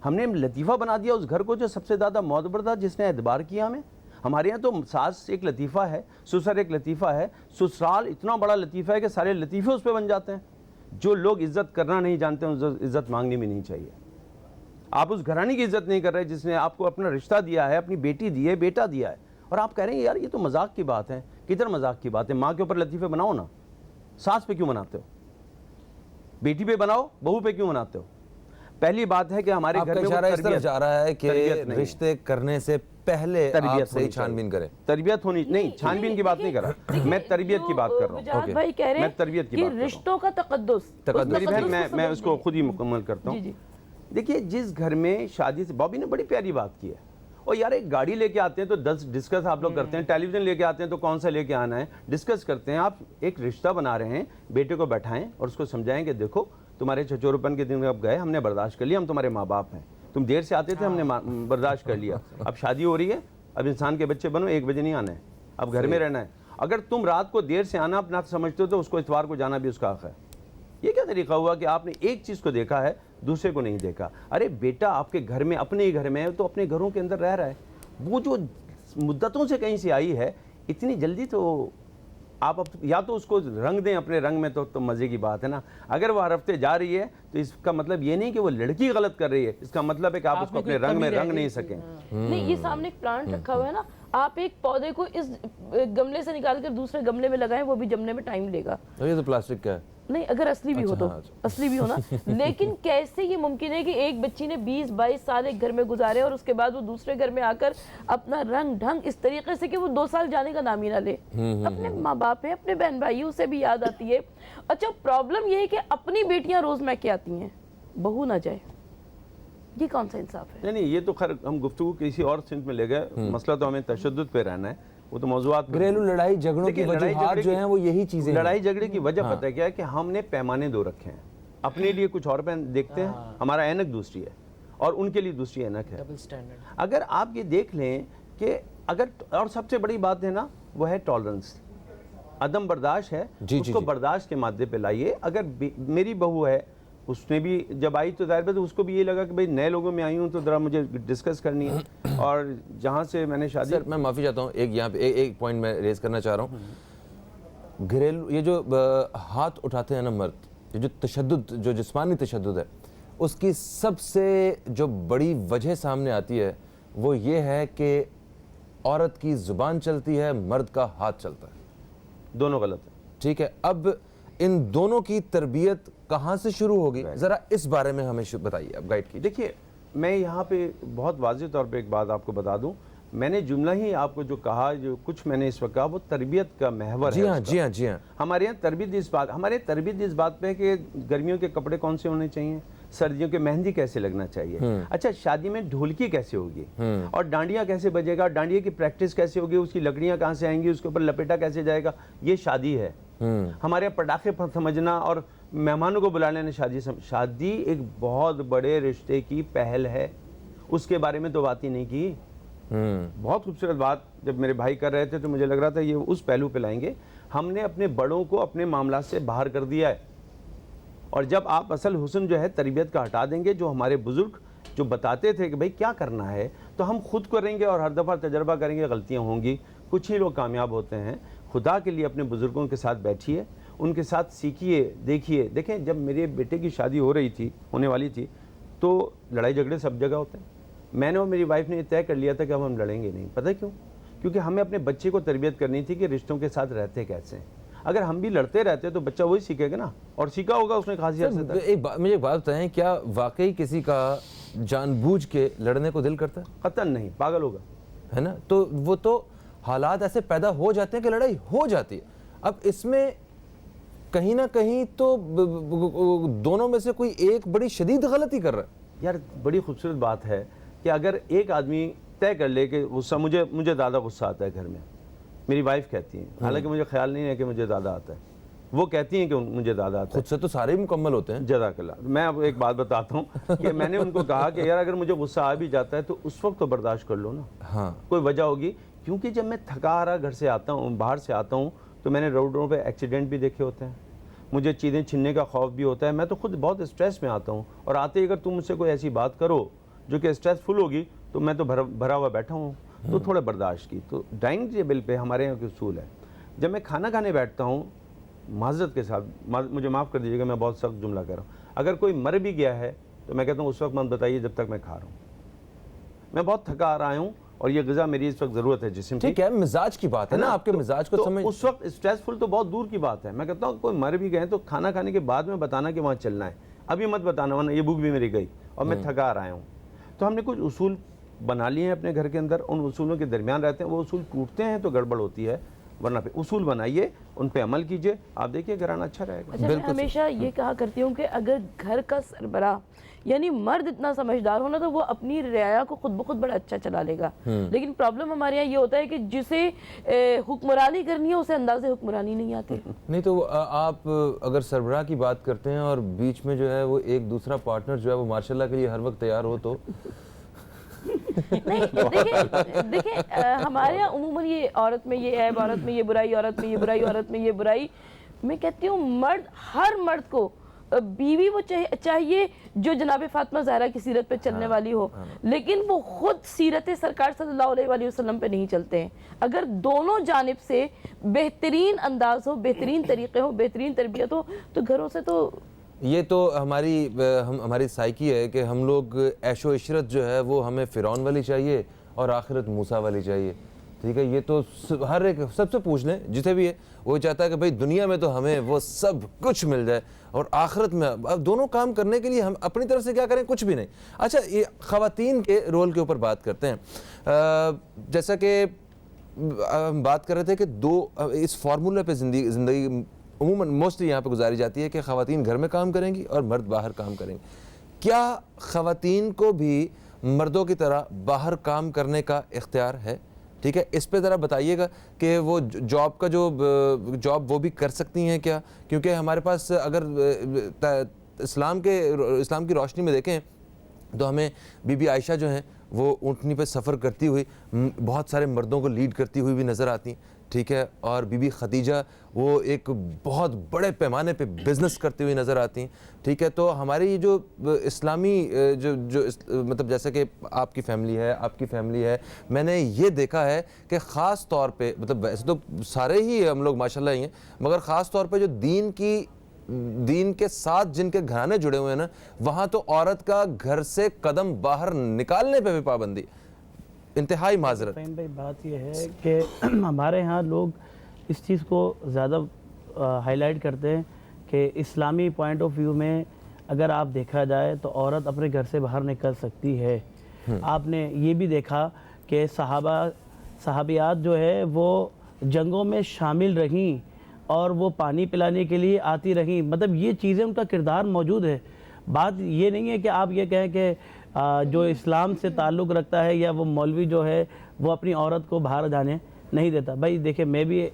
ہم نے لطیفہ بنا دیا اس گھر کو جو سب سے زیادہ معتبر تھا، جس نے اعتبار کیا ہمیں. ہمارے یہاں تو ساس ایک لطیفہ ہے، سسر ایک لطیفہ ہے، سسرال اتنا بڑا لطیفہ ہے کہ سارے لطیفے اس پہ بن جاتے ہیں. جو لوگ عزت کرنا نہیں جانتے ہیں عزت مانگنی بھی نہیں چاہیے. آپ اس گھرانے کی عزت نہیں کر رہے جس نے آپ کو اپنا رشتہ دیا ہے، اپنی بیٹی دی ہے، بیٹا دیا ہے، اور آپ کہہ رہے ہیں یار یہ تو مذاق کی بات ہے. کدھر مذاق کی بات ہے؟ ماں کے اوپر لطیفے بناؤ نا. ساس پہ کیوں بناتے ہو؟ بیٹی پہ بناؤ، بہو پہ کیوں بناتے ہو؟ پہلی بات ہے کہ ہمارے گھر میں اس طرف جا رہا ہے کہ رشتے کرنے سے پہلے آپ صحیح چھان بین کریں. تربیت ہونی نہیں، چھان بین کی بات نہیں کر رہا میں، تربیت کی بات کر رہا ہوں. وجاہت بھائی کہہ رہے میں تربیت کی بات کر رہا ہوں. رشتوں کا تقدس. میری بہن میں اس کو خود ہی مکمل کرتا ہوں. دیکھیے جس گھر میں شادی سے، بابی نے بڑی پیاری بات کی ہے. اور یار ایک گاڑی لے کے آتے ہیں تو 10 ڈسکس آپ لوگ کرتے ہیں، ٹیلی ویژن لے کے آتے ہیں تو کون سا لے کے آنا ہے ڈسکس کرتے ہیں. آپ ایک رشتہ بنا رہے ہیں، بیٹے کو بیٹھائیں اور اس کو سمجھائیں کہ دیکھو تمہارے چچوروپن کے دن اب گئے، ہم نے برداشت کر لیا، ہم تمہارے ماں باپ ہیں. تم دیر سے آتے تھے، ہم نے برداشت کر لیا. اب شادی ہو رہی ہے، اب انسان کے بچے بنو، 1 بجے نہیں آنا ہے، اب گھر میں رہنا ہے. اگر تم رات کو دیر سے آنا اپنا سمجھتے ہو تو اس کو اتوار کو جانا بھی اس کا حق ہے. یہ کیا طریقہ ہوا کہ آپ نے ایک چیز کو دیکھا ہے دوسرے کو نہیں دیکھا؟ ارے بیٹا آپ کے گھر میں، اپنے ہی گھر میں ہے تو اپنے گھروں کے اندر رہ رہا ہے. وہ جو مدتوں سے کہیں سے آئی ہے، اتنی جلدی تو آپ یا تو اس کو رنگ دیں اپنے رنگ میں تو مزے کی بات ہے نا. اگر وہ ہر ہفتے جا رہی ہے تو اس کا مطلب یہ نہیں کہ وہ لڑکی غلط کر رہی ہے، اس کا مطلب ہے کہ آپ اس کو اپنے رنگ میں رنگ نہیں سکیں. نہیں، یہ سامنے ایک پلانٹ رکھا ہوا ہے نا، آپ ایک پودے کو اس گملے سے نکال کر دوسرے گملے میں لگائیں، وہ بھی جمنے میں ٹائم لے گا. یہ تو پلاسٹک کا ہے. نہیں، اگر اصلی بھی ہو تو اصلی بھی ہو نا. لیکن کیسے یہ ممکن ہے کہ ایک بچی نے 20-22 سال ایک گھر میں گزارے اور اس کے بعد وہ دوسرے گھر میں آ کر اپنا رنگ ڈھنگ اس طریقے سے کہ وہ 2 سال جانے کا نام ہی نہ لے. اپنے ماں باپ ہیں، اپنے بہن بھائیوں سے بھی یاد آتی ہے. اچھا پرابلم یہ ہے کہ اپنی بیٹیاں روز میں کے آتی ہیں، بہو نہ جائے. یہ کون سا انصاف ہے؟ نہیں، یہ تو خیر ہم گفتگو کسی اور سمت میں لے گئے. مسئلہ تو ہمیں تشدد پہ رہنا ہے، وہ تو موضوعات. گھریلو لڑائی جھگڑوں کی وجوہات جو ہیں وہ یہی چیزیں ہیں. لڑائی جھگڑے کی وجہ پتہ ہے کیا ہے کہ ہم نے پیمانے 2 رکھے ہیں. اپنے لیے کچھ اور پہن دیکھتے ہیں, ہمارا اینک دوسری ہے اور ان کے لیے دوسری اینک ہے. Double standard. اگر آپ یہ دیکھ لیں کہ اگر, اور سب سے بڑی بات ہے نا وہ ہے ٹالرنس, عدم برداشت ہے, اس کو برداشت کے مادے پہ لائیے. اگر میری بہو ہے, اس نے بھی جب آئی تو ظاہر ہے تو اس کو بھی یہ لگا کہ بھئی نئے لوگوں میں آئی ہوں تو ذرا مجھے ڈسکس کرنی ہے, اور جہاں سے میں نے شادی. سر میں معافی چاہتا ہوں, ایک یہاں پہ ایک پوائنٹ میں ریز کرنا چاہ رہا ہوں. گھریلو یہ جو ہاتھ اٹھاتے ہیں نا مرد, یہ جو تشدد, جو جسمانی تشدد ہے, اس کی سب سے جو بڑی وجہ سامنے آتی ہے وہ یہ ہے کہ عورت کی زبان چلتی ہے, مرد کا ہاتھ چلتا ہے. دونوں غلط ہیں. ٹھیک ہے, اب ان دونوں کی تربیت کہاں سے شروع ہوگی, ذرا اس بارے میں ہمیں بتائیے, اب گائیڈ کیجیے. دیکھیے میں یہاں پہ بہت واضح طور پہ ایک بات آپ کو بتا دوں, میں نے جملہ ہی آپ کو جو کہا, جو کچھ میں نے اس وقت کہا, وہ تربیت کا محور ہے. جی ہاں. ہمارے یہاں تربیت اس بات پہ ہے کہ گرمیوں کے کپڑے کون سے ہونے چاہیے, سردیوں کے مہندی کیسے لگنا چاہیے, اچھا شادی میں ڈھولکی کیسے ہوگی, اور ڈانڈیا کیسے بجے گا, ڈانڈیا کی پریکٹس کیسے ہوگی, اس کی لکڑیاں کہاں سے آئیں گی, اس کے اوپر لپیٹا کیسے جائے گا. یہ شادی ہے. ہمارے یہاں پٹاخے سمجھنا اور مہمانوں کو بلا لینا شادی ایک بہت بڑے رشتے کی پہل ہے, اس کے بارے میں تو بات ہی نہیں کی. بہت خوبصورت بات جب میرے بھائی کر رہے تھے تو مجھے لگ رہا تھا یہ اس پہلو پہ لائیں گے. ہم نے اپنے بڑوں کو اپنے معاملات سے باہر کر دیا ہے, اور جب آپ اصل حسن جو ہے تربیت کا ہٹا دیں گے, جو ہمارے بزرگ جو بتاتے تھے کہ بھئی کیا کرنا ہے, تو ہم خود کریں گے اور ہر دفعہ تجربہ کریں گے, غلطیاں ہوں گی, کچھ ہی لوگ کامیاب ہوتے ہیں. خدا کے لیے اپنے بزرگوں کے ساتھ بیٹھیے, ان کے ساتھ سیکھیے, دیکھیے. دیکھیں جب میرے بیٹے کی شادی ہونے والی تھی تو لڑائی جھگڑے سب جگہ ہوتے ہیں. میں نے اور میری وائف نے یہ طے کر لیا تھا کہ اب ہم لڑیں گے نہیں. پتہ کیوں؟ کیونکہ ہمیں اپنے بچے کو تربیت کرنی تھی کہ رشتوں کے ساتھ رہتے کیسے ہیں. اگر ہم بھی لڑتے رہتے تو بچہ وہی سیکھے گا نا, اور سیکھا ہوگا اس نے خاصی عرصے تک. مجھے ایک بات بتائیں, کیا واقعی کسی کا جان بوجھ کے لڑنے کو دل کرتا ہے؟ قطعاً نہیں, پاگل ہوگا, ہے نا. تو وہ تو حالات ایسے پیدا ہو جاتے ہیں کہ لڑائی ہو جاتی ہے. اب اس میں کہیں نہ کہیں تو دونوں میں سے کوئی ایک بڑی شدید غلطی کر رہا ہے. یار بڑی خوبصورت بات ہے کہ اگر ایک آدمی طے کر لے کہ غصہ مجھے زیادہ غصہ آتا ہے گھر میں, میری وائف کہتی ہیں, حالانکہ مجھے خیال نہیں ہے کہ مجھے زیادہ آتا ہے, وہ کہتی ہیں کہ مجھے زیادہ آتا ہے. خود سے تو سارے ہی مکمل ہوتے ہیں. جزاک اللہ. میں اب ایک بات بتاتا ہوں کہ میں نے ان کو کہا کہ یار اگر مجھے غصہ آ بھی جاتا ہے تو اس وقت تو برداشت کر لو نا. ہاں, کوئی وجہ ہوگی, کیونکہ جب میں تھکا آ رہا گھر سے آتا ہوں, باہر سے آتا ہوں, تو میں نے روڈوں پہ ایکسیڈنٹ بھی دیکھے ہوتے ہیں, مجھے چیزیں چھننے کا خوف بھی ہوتا ہے, میں تو خود بہت اسٹریس میں آتا ہوں, اور آتے ہی اگر تم مجھ سے کوئی ایسی بات کرو جو کہ اسٹریس فل ہوگی تو میں تو بھرا ہوا بیٹھا ہوں, تو تھوڑے برداشت کی. تو ڈائننگ ٹیبل پہ ہمارے یہاں کے اصول ہے, جب میں کھانا کھانے بیٹھتا ہوں, معذرت کے ساتھ مجھے معاف کر دیجیے گا, میں بہت سخت جملہ کر رہا ہوں, اگر کوئی مر بھی گیا ہے تو میں کہتا ہوں اس وقت مت بتائیے جب تک میں کھا رہا ہوں, میں بہت تھکا آ رہا ہوں اور یہ غذا میری اس وقت ضرورت ہے جسم کی. ٹھیک ہے, مزاج کی بات ہے نا, آپ کے مزاج کو سمجھ. اس وقت اسٹریس فل تو بہت دور کی بات ہے. میں کہتا ہوں کوئی مر بھی گئے تو کھانا کھانے کے بعد میں بتانا کہ وہاں چلنا ہے, ابھی مت بتانا ورنہ یہ بھوک بھی میری گئی اور میں تھکا آ رہا ہوں. تو ہم نے کچھ اصول بنا لیے ہیں اپنے گھر کے اندر, ان اصولوں کے درمیان رہتے ہیں. وہ اصول ٹوٹتے ہیں تو گڑبڑ ہوتی ہے, ورنہ پہ اصول بنائیے, ان پہ عمل کیجئے, آپ دیکھیے گھرانہ اچھا رہے گا. اچھا, میں ہمیشہ یہ کہا کرتی ہوں کہ اگر گھر کا سربراہ یعنی مرد اتنا سمجھدار ہونا تو وہ اپنی رعایا کو خود بخود بڑا اچھا چلا لے گا. لیکن پرابلم ہمارے یہاں یہ ہوتا ہے کہ جسے حکمرانی کرنی ہے اسے انداز حکمرانی نہیں آتی. نہیں تو آپ اگر سربراہ کی بات کرتے ہیں اور بیچ میں جو ہے وہ ایک دوسرا پارٹنر جو ہے وہ ماشاءاللہ کے لیے ہر وقت تیار ہو تو نہیں, دیکھیں ہمارے یہاں عموماً یہ عورت میں یہ عیب, عورت میں یہ برائی, عورت میں یہ برائی, عورت میں یہ برائی. میں کہتی ہوں ہر مرد کو بیوی وہ چاہیے جو جناب فاطمہ زہرا کی سیرت پہ چلنے والی ہو, لیکن وہ خود سیرت سرکار صلی اللہ علیہ وسلم پہ نہیں چلتے ہیں. اگر دونوں جانب سے بہترین انداز ہو, بہترین طریقے ہو, بہترین تربیت ہو, تو گھروں سے تو یہ تو ہماری سائیکی ہے کہ ہم لوگ عیش و عشرت جو ہے وہ ہمیں فرعون والی چاہیے اور آخرت موسیٰ والی چاہیے. ٹھیک ہے, یہ تو ہر ایک سب سے پوچھ لیں جسے بھی ہے, وہ چاہتا ہے کہ بھئی دنیا میں تو ہمیں وہ سب کچھ مل جائے اور آخرت میں اب دونوں کام کرنے کے لیے ہم اپنی طرف سے کیا کریں, کچھ بھی نہیں. اچھا, یہ خواتین کے رول کے اوپر بات کرتے ہیں. جیسا کہ ہم بات کر رہے تھے کہ اس فارمولہ پہ زندگی عموماً موسٹلی یہاں پہ گزاری جاتی ہے کہ خواتین گھر میں کام کریں گی اور مرد باہر کام کریں گے. کیا خواتین کو بھی مردوں کی طرح باہر کام کرنے کا اختیار ہے؟ ٹھیک ہے, اس پہ ذرا بتائیے گا کہ وہ جاب کا جو جاب وہ بھی کر سکتی ہیں کیا, کیونکہ ہمارے پاس اگر اسلام کی روشنی میں دیکھیں تو ہمیں بی بی عائشہ جو ہیں وہ اونٹنی پہ سفر کرتی ہوئی بہت سارے مردوں کو لیڈ کرتی ہوئی بھی نظر آتی ہیں، ٹھیک ہے، اور بی بی خدیجہ وہ ایک بہت بڑے پیمانے پہ بزنس کرتی ہوئی نظر آتی ہیں، ٹھیک ہے۔ تو ہماری جو اسلامی جو مطلب جیسے کہ آپ کی فیملی ہے، آپ کی فیملی ہے، میں نے یہ دیکھا ہے کہ خاص طور پہ مطلب ویسے تو سارے ہی ہم لوگ ماشاءاللہ ہی ہیں، مگر خاص طور پہ جو دین کے ساتھ جن کے گھرانے جڑے ہوئے ہیں نا، وہاں تو عورت کا گھر سے قدم باہر نکالنے پہ بھی پابندی، انتہائی معذرت۔ فہیم بھائی بات یہ ہے کہ ہمارے ہاں لوگ اس چیز کو زیادہ ہائی لائٹ کرتے ہیں کہ اسلامی پوائنٹ آف ویو میں اگر آپ دیکھا جائے تو عورت اپنے گھر سے باہر نکل سکتی ہے۔ آپ نے یہ بھی دیکھا کہ صحابیات جو ہے وہ جنگوں میں شامل رہیں اور وہ پانی پلانے کے لیے آتی رہیں، مطلب یہ چیزیں ان کا کردار موجود ہے۔ بات یہ نہیں ہے کہ آپ یہ کہیں کہ جو اسلام سے تعلق رکھتا ہے یا وہ مولوی جو ہے وہ اپنی عورت کو باہر جانے نہیں دیتا۔ بھائی دیکھیں میں بھی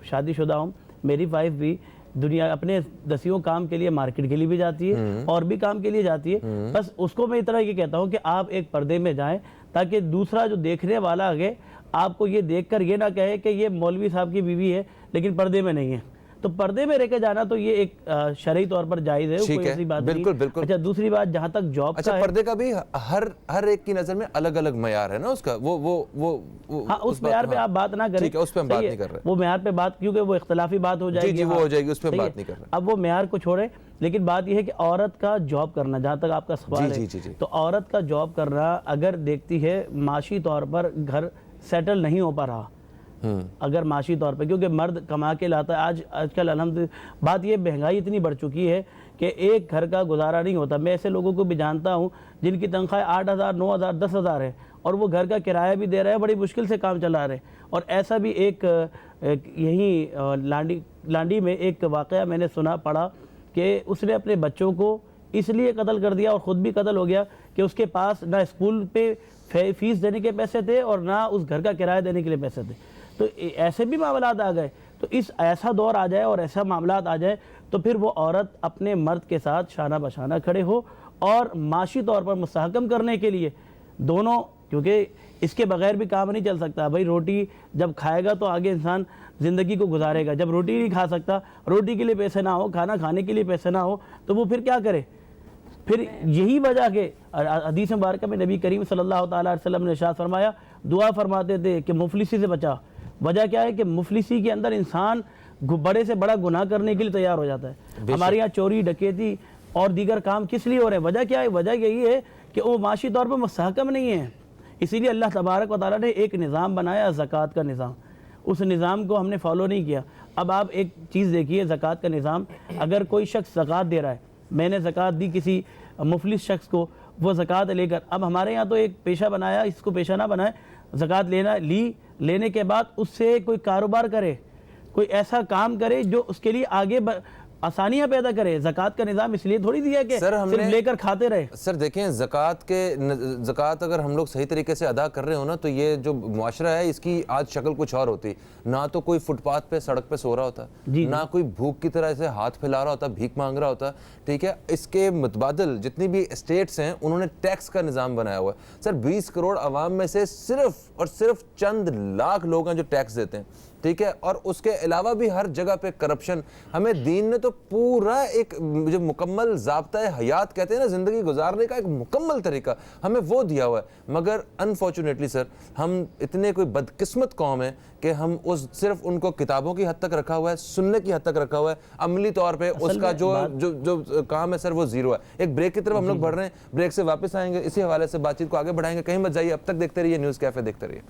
شادی شدہ ہوں، میری وائف بھی دنیا اپنے دسیوں کام کے لیے مارکیٹ کے لیے بھی جاتی ہے اور بھی کام کے لیے جاتی ہے، بس اس کو میں اتنا یہ کہتا ہوں کہ آپ ایک پردے میں جائیں تاکہ دوسرا جو دیکھنے والا آگے آپ کو یہ دیکھ کر یہ نہ کہے کہ یہ مولوی صاحب کی بیوی ہے لیکن پردے میں نہیں ہے۔ تو پردے میں رہ کے جانا تو یہ ایک شرعی طور پر جائز ہے، کوئی ایسی بات نہیں۔ بالکل۔ اچھا دوسری بات جہاں تک جاب کا ہے، پردے کا بھی ہر ایک کی نظر میں الگ الگ معیار ہے نا اس کا، وہ ہاں اس معیار پہ آپ بات نہ کریں، ٹھیک ہے، اس پہ ہم بات نہیں کر رہے، وہ معیار پہ بات کیونکہ وہ اختلافی بات ہو جائے گی، جی وہ ہو جائے گی، اس پہ ہم بات نہیں کر رہے۔ اب وہ معیار کو چھوڑیں، لیکن بات یہ ہے کہ عورت کا جاب کرنا، جہاں تک آپ کا سوال ہے تو عورت کا جاب کرنا اگر دیکھتی ہے معاشی طور پر گھر سیٹل نہیں ہو پا رہا، اگر معاشی طور پہ، کیونکہ مرد کما کے لاتا ہے، آج کل الحمدللہ بات یہ مہنگائی اتنی بڑھ چکی ہے کہ ایک گھر کا گزارا نہیں ہوتا۔ میں ایسے لوگوں کو بھی جانتا ہوں جن کی تنخواہ 8,000 9,000 10,000 ہے اور وہ گھر کا کرایہ بھی دے رہے ہیں، بڑی مشکل سے کام چلا رہے ہیں۔ اور ایسا بھی ایک یہیں لانڈی میں ایک واقعہ میں نے سنا پڑا کہ اس نے اپنے بچوں کو اس لیے قتل کر دیا اور خود بھی قتل ہو گیا کہ اس کے پاس نہ اسکول پہ فیس دینے کے پیسے تھے اور نہ اس گھر کا کرایہ دینے کے لیے پیسے تھے۔ تو ایسے بھی معاملات آ گئے، تو ایسا دور آ جائے اور ایسا معاملات آ جائے تو پھر وہ عورت اپنے مرد کے ساتھ شانہ بشانہ کھڑے ہو اور معاشی طور پر مستحکم کرنے کے لیے دونوں، کیونکہ اس کے بغیر بھی کام نہیں چل سکتا۔ بھائی روٹی جب کھائے گا تو آگے انسان زندگی کو گزارے گا، جب روٹی نہیں کھا سکتا، روٹی کے لیے پیسے نہ ہو، کھانا کھانے کے لیے پیسے نہ ہو تو وہ پھر کیا کرے؟ پھر یہی وجہ کہ حدیث مبارکہ میں نبی کریم صلی اللہ تعالیٰ علیہ وسلم نے ارشاد فرمایا، دعا فرماتے تھے کہ مفلسی سے بچا۔ وجہ کیا ہے کہ مفلسی کے اندر انسان بڑے سے بڑا گناہ کرنے کے لیے تیار ہو جاتا ہے۔ ہمارے یہاں چوری ڈکیتی اور دیگر کام کس لیے ہو رہے ہیں؟ وجہ کیا ہے؟ وجہ یہی ہے کہ وہ معاشی طور پر مستحکم نہیں ہے۔ اسی لیے اللہ تبارک و تعالیٰ نے ایک نظام بنایا، زکوٰۃ کا نظام، اس نظام کو ہم نے فالو نہیں کیا۔ اب آپ ایک چیز دیکھیے، زکوٰۃ کا نظام، اگر کوئی شخص زکوٰۃ دے رہا ہے، میں نے زکوٰۃ دی کسی مفلس شخص کو، وہ زکوٰۃ لے کر، اب ہمارے یہاں تو ایک پیشہ بنایا، اس کو پیشہ نہ بنائے، زکوٰۃ لینے کے بعد اس سے کوئی کاروبار کرے، کوئی ایسا کام کرے جو اس کے لیے آگے آسانیاں پیدا کرے۔ زکوٰۃ کا نظام اس لیے تھوڑی دیا کہ صرف لے کر کھاتے رہے۔ سر دیکھیں، زکوٰۃ اگر ہم لوگ صحیح طریقے سے ادا کر رہے ہو نا تو یہ جو معاشرہ ہے اس کی آج شکل کچھ اور ہوتی، نہ تو کوئی فٹ پاتھ پہ سڑک پہ سو رہا ہوتا، نہ کوئی بھوک کی طرح ایسے ہاتھ پھیلا رہا ہوتا، بھیک مانگ رہا ہوتا، ٹھیک ہے۔ اس کے متبادل جتنی بھی اسٹیٹس ہیں انہوں نے ٹیکس کا نظام بنایا ہوا ہے۔ سر 20 کروڑ عوام میں سے صرف اور صرف چند لاکھ لوگ ہیں جو ٹیکس دیتے ہیں، ٹھیک ہے، اور اس کے علاوہ بھی ہر جگہ پہ کرپشن۔ ہمیں دین نے تو پورا ایک جو مکمل ضابطۂ حیات کہتے ہیں نا، زندگی گزارنے کا ایک مکمل طریقہ ہمیں وہ دیا ہوا ہے، مگر انفارچونیٹلی سر ہم اتنے کوئی بدقسمت قوم ہیں کہ ہم صرف ان کو کتابوں کی حد تک رکھا ہوا ہے، سننے کی حد تک رکھا ہوا ہے، عملی طور پہ اس کا جو کام ہے سر وہ زیرو ہے۔ ایک بریک کی طرف ہم لوگ بڑھ رہے ہیں، بریک سے واپس آئیں گے، اسی حوالے سے بات چیت کو آگے بڑھائیں گے، کہیں مت جائیے، اب تک دیکھتے رہیے نیوز کیفے، دیکھتے رہیے۔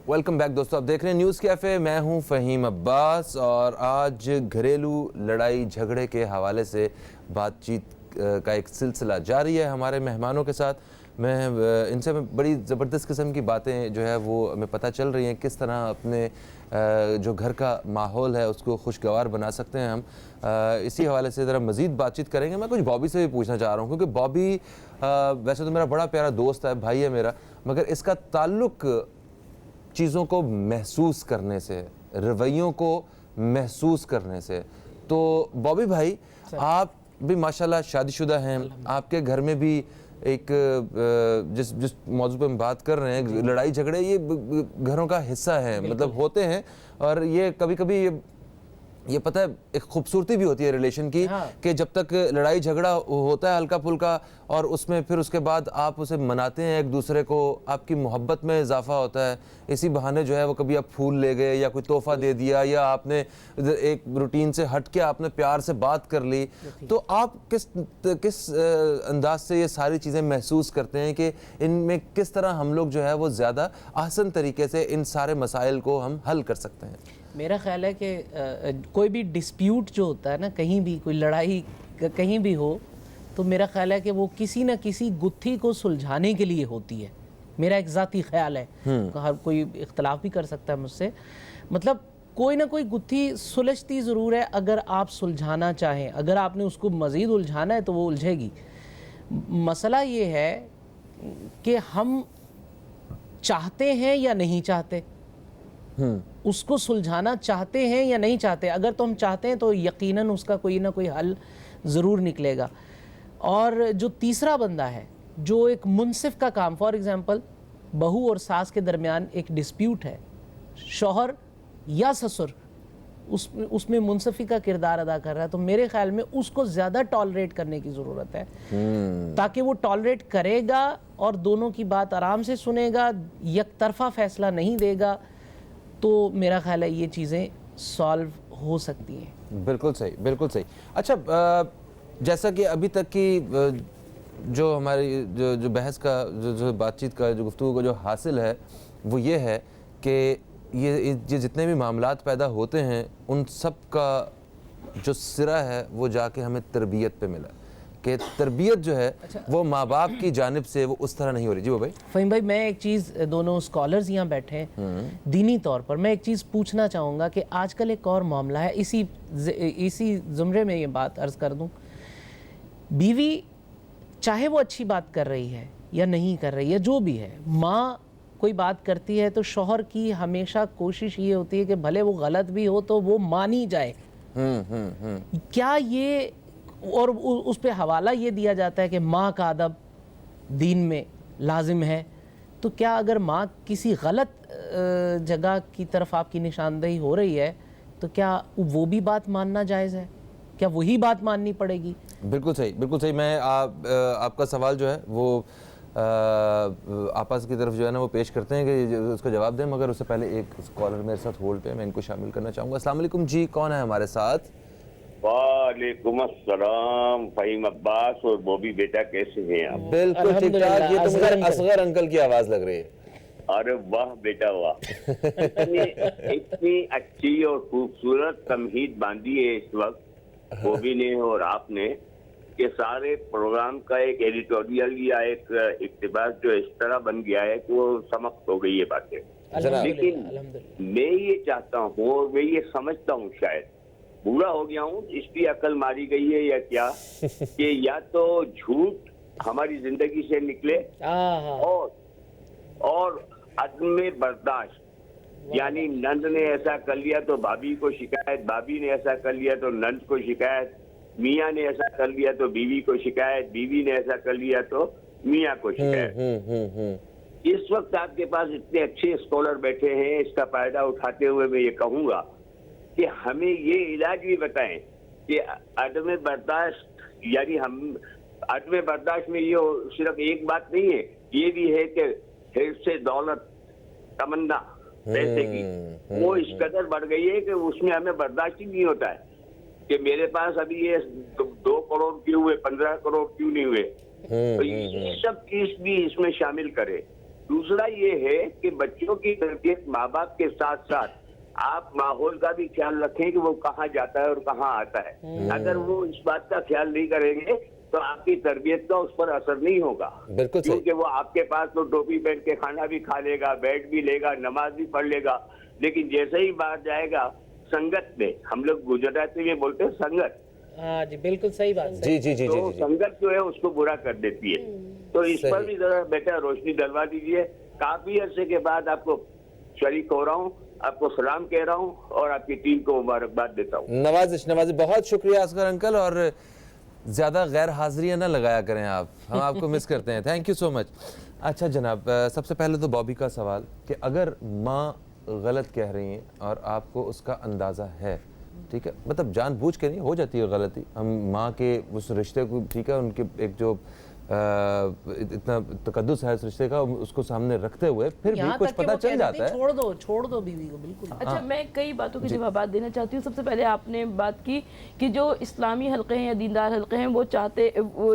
ویلکم بیک دوستو، آپ دیکھ رہے ہیں نیوز کیفے، میں ہوں فہیم عباس، اور آج گھریلو لڑائی جھگڑے کے حوالے سے بات چیت کا ایک سلسلہ جاری ہے ہمارے مہمانوں کے ساتھ۔ ان سے بڑی زبردست قسم کی باتیں جو ہے وہ ہمیں پتہ چل رہی ہیں، کس طرح اپنے جو گھر کا ماحول ہے اس کو خوشگوار بنا سکتے ہیں ہم. اسی حوالے سے ذرا مزید بات چیت کریں گے. میں کچھ بابی سے بھی پوچھنا چاہ رہا ہوں کیونکہ بابی ویسے تو میرا بڑا پیارا دوست ہے, بھائی ہے میرا, مگر اس کا تعلق چیزوں کو محسوس کرنے سے, رویوں کو محسوس کرنے سے. تو بابی بھائی آپ بھی ماشاءاللہ شادی شدہ ہیں, آپ کے گھر میں بھی ایک جس موضوع پہ ہم بات کر رہے ہیں, لڑائی جھگڑے یہ گھروں کا حصہ ہیں, مطلب ہوتے ہیں, اور یہ کبھی کبھی یہ پتہ ہے ایک خوبصورتی بھی ہوتی ہے ریلیشن کی کہ جب تک لڑائی جھگڑا ہوتا ہے ہلکا پھلکا, اور اس میں پھر اس کے بعد آپ اسے مناتے ہیں ایک دوسرے کو, آپ کی محبت میں اضافہ ہوتا ہے. اسی بہانے جو ہے وہ کبھی آپ پھول لے گئے یا کوئی تحفہ دے دیا, یا آپ نے ایک روٹین سے ہٹ کے آپ نے پیار سے بات کر لی. تو آپ کس انداز سے یہ ساری چیزیں محسوس کرتے ہیں کہ ان میں کس طرح ہم لوگ جو ہے وہ زیادہ احسن طریقے سے ان سارے مسائل کو ہم حل کر سکتے ہیں؟ میرا خیال ہے کہ کوئی بھی ڈسپیوٹ جو ہوتا ہے نا, کہیں بھی کوئی لڑائی کہیں بھی ہو, تو میرا خیال ہے کہ وہ کسی نہ کسی گتھی کو سلجھانے کے لیے ہوتی ہے. میرا ایک ذاتی خیال ہے, ہر کوئی اختلاف بھی کر سکتا ہے مجھ سے, مطلب کوئی نہ کوئی گتھی سلجھتی ضرور ہے اگر آپ سلجھانا چاہیں. اگر آپ نے اس کو مزید الجھانا ہے تو وہ الجھے گی. مسئلہ یہ ہے کہ ہم چاہتے ہیں یا نہیں چاہتے, اس کو سلجھانا چاہتے ہیں یا نہیں چاہتے. اگر تو ہم چاہتے ہیں تو یقیناً اس کا کوئی نہ کوئی حل ضرور نکلے گا. اور جو تیسرا بندہ ہے جو ایک منصف کا کام, فار ایگزامپل بہو اور ساس کے درمیان ایک ڈسپیوٹ ہے, شوہر یا سسر اس میں منصفی کا کردار ادا کر رہا ہے, تو میرے خیال میں اس کو زیادہ ٹالریٹ کرنے کی ضرورت ہے, تاکہ وہ ٹالریٹ کرے گا اور دونوں کی بات آرام سے سنے گا, یک طرفہ فیصلہ نہیں دے گا, تو میرا خیال ہے یہ چیزیں سالو ہو سکتی ہیں. بالکل صحیح, بالکل صحیح. اچھا, جیسا کہ ابھی تک کی جو ہماری جو بحث کا جو بات چیت کا جو گفتگو کا جو حاصل ہے وہ یہ ہے کہ یہ جتنے بھی معاملات پیدا ہوتے ہیں ان سب کا جو سرا ہے وہ جا کے ہمیں تربیت پہ ملا, کہ تربیت جو ہے وہ ماں باپ کی جانب سے وہ اس طرح نہیں ہو رہی. جی وہ بھائی. فہیم بھائی, میں ایک چیز, دونوں اسکالرز یہاں بیٹھے ہیں دینی طور پر, میں ایک چیز پوچھنا چاہوں گا کہ آج کل ایک اور معاملہ ہے, اسی زمرے میں یہ بات عرض کر دوں. بیوی چاہے وہ اچھی بات کر رہی ہے یا نہیں کر رہی ہے, جو بھی ہے, ماں کوئی بات کرتی ہے تو شوہر کی ہمیشہ کوشش یہ ہوتی ہے کہ بھلے وہ غلط بھی ہو تو وہ مانی جائے. کیا یہ, اور اس پہ حوالہ یہ دیا جاتا ہے کہ ماں کا ادب دین میں لازم ہے, تو کیا اگر ماں کسی غلط جگہ کی طرف آپ کی نشاندہی ہو رہی ہے تو کیا وہ بھی بات ماننا جائز ہے, کیا وہی بات ماننی پڑے گی؟ بالکل صحیح, بالکل صحیح. میں آپ کا سوال جو ہے وہ آپس کی طرف جو ہے نا وہ پیش کرتے ہیں کہ اس کا جواب دیں, مگر اس سے پہلے ایک اسکالر میرے ساتھ ہولڈ پہ, میں ان کو شامل کرنا چاہوں گا. السلام علیکم جی, کون ہے ہمارے ساتھ؟ وعلیکم السلام. فہیم عباس اور بوبی بیٹا, کیسے ہیں آپ؟ بالکل ٹھیک ٹھاک. یہ تو مجھے اصغر انکل کی آواز لگ رہی ہے. ارے واہ بیٹا واہ, اتنی اچھی اور خوبصورت تمہید باندھی ہے اس وقت بوبی نے اور آپ نے, کہ سارے پروگرام کا ایک ایڈیٹوریل یا ایک اقتباس جو اس طرح بن گیا ہے کہ وہ سمجھ ہو گئی یہ باتیں. لیکن میں یہ چاہتا ہوں اور میں یہ سمجھتا ہوں, شاید بوڑھا ہو گیا ہوں اس کی عقل ماری گئی ہے یا کیا, کہ یا تو جھوٹ ہماری زندگی سے نکلے اور عدم برداشت, یعنی نند نے ایسا کر لیا تو بھابھی کو شکایت, بھابھی نے ایسا کر لیا تو نند کو شکایت, میاں نے ایسا کر لیا تو بیوی کو شکایت, بیوی نے ایسا کر لیا تو میاں کو شکایت. اس وقت آپ کے پاس اتنے اچھے اسکالر بیٹھے ہیں, اس کا فائدہ اٹھاتے ہوئے میں یہ کہوں گا کہ ہمیں یہ علاج بھی بتائیں کہ عدم برداشت, یعنی ہم عدم برداشت میں یہ صرف ایک بات نہیں ہے, یہ بھی ہے کہ حرص سے دولت, تمنا پیسے کی وہ اس قدر بڑھ گئی ہے کہ اس میں ہمیں برداشت ہی نہیں ہوتا ہے کہ میرے پاس ابھی یہ 2 کروڑ کیوں ہوئے, 15 کروڑ کیوں نہیں ہوئے. تو یہ سب چیز بھی اس میں شامل کرے. دوسرا یہ ہے کہ بچوں کی تربیت ماں باپ کے ساتھ ساتھ آپ ماحول کا بھی خیال رکھیں کہ وہ کہاں جاتا ہے اور کہاں آتا ہے. اگر وہ اس بات کا خیال نہیں کریں گے تو آپ کی تربیت کا اس پر اثر نہیں ہوگا. بالکل صحیح. کیونکہ وہ آپ کے پاس تو ٹوپی پہن کے کھانا بھی کھا لے گا, بیٹھ بھی لے گا, نماز بھی پڑھ لے گا, لیکن جیسے ہی بات جائے گا سنگت میں, ہم لوگ گجراتی میں بولتے ہیں سنگت, ہاں جی بالکل صحیح بات. جی جی جی تو جی سنگت جو ہے اس کو برا کر دیتی ہے. تو اس پر بھی ذرا بیٹا روشنی ڈلوا دیجیے. کافی عرصے کے بعد آپ کو شریک ہو رہا ہوں, آپ کو سلام کہہ رہا ہوں اور آپ کی ٹیم کو مبارکباد دیتا ہوں. نوازش بہت شکریہ اصغر انکل, اور زیادہ غیر حاضریاں نہ لگایا کریں آپ, ہم آپ کو مس کرتے ہیں. تھینک یو سو مچ. اچھا جناب, سب سے پہلے تو بابی کا سوال کہ اگر ماں غلط کہہ رہی ہیں اور آپ کو اس کا اندازہ ہے, ٹھیک ہے, مطلب جان بوجھ کے نہیں, ہو جاتی ہے غلطی, ہم ماں کے اس رشتے کو, ٹھیک ہے, ان کے ایک جو اتنا تقدس ہے اس رشتے کا, اس کو سامنے رکھتے ہوئے پھر بھی کچھ پتہ چل جاتا ہے. چھوڑ دو بیوی کو, بالکل. اچھا, میں کئی باتوں کے جوابات دینا چاہتی ہوں. سب سے پہلے آپ نے بات کی کہ جو اسلامی حلقے ہیں یا دیندار حلقے ہیں وہ چاہتے,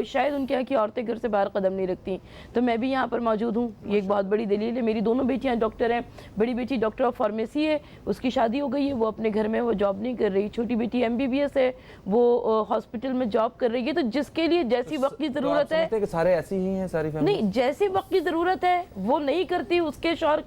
شاید ان کے یہاں کی عورتیں گھر سے باہر قدم نہیں رکھتی, تو میں بھی یہاں پر موجود ہوں, یہ ایک بہت بڑی دلیل ہے. میری دونوں بیٹیاں ڈاکٹر ہیں, بڑی بیٹی ڈاکٹر آف فارمیسی ہے, اس کی شادی ہو گئی ہے, وہ اپنے گھر میں وہ جاب نہیں کر رہی. چھوٹی بیٹی MBBS ہے, وہ ہاسپٹل میں جاب کر رہی ہے. تو جس کے لیے جیسی وقت کی ضرورت ہے, سارے ایسی ہی ہیں, ساری فیملی نہیں, جیسی وقت کی ضرورت ہے وہ نہیں کرتی, اس کے شوہر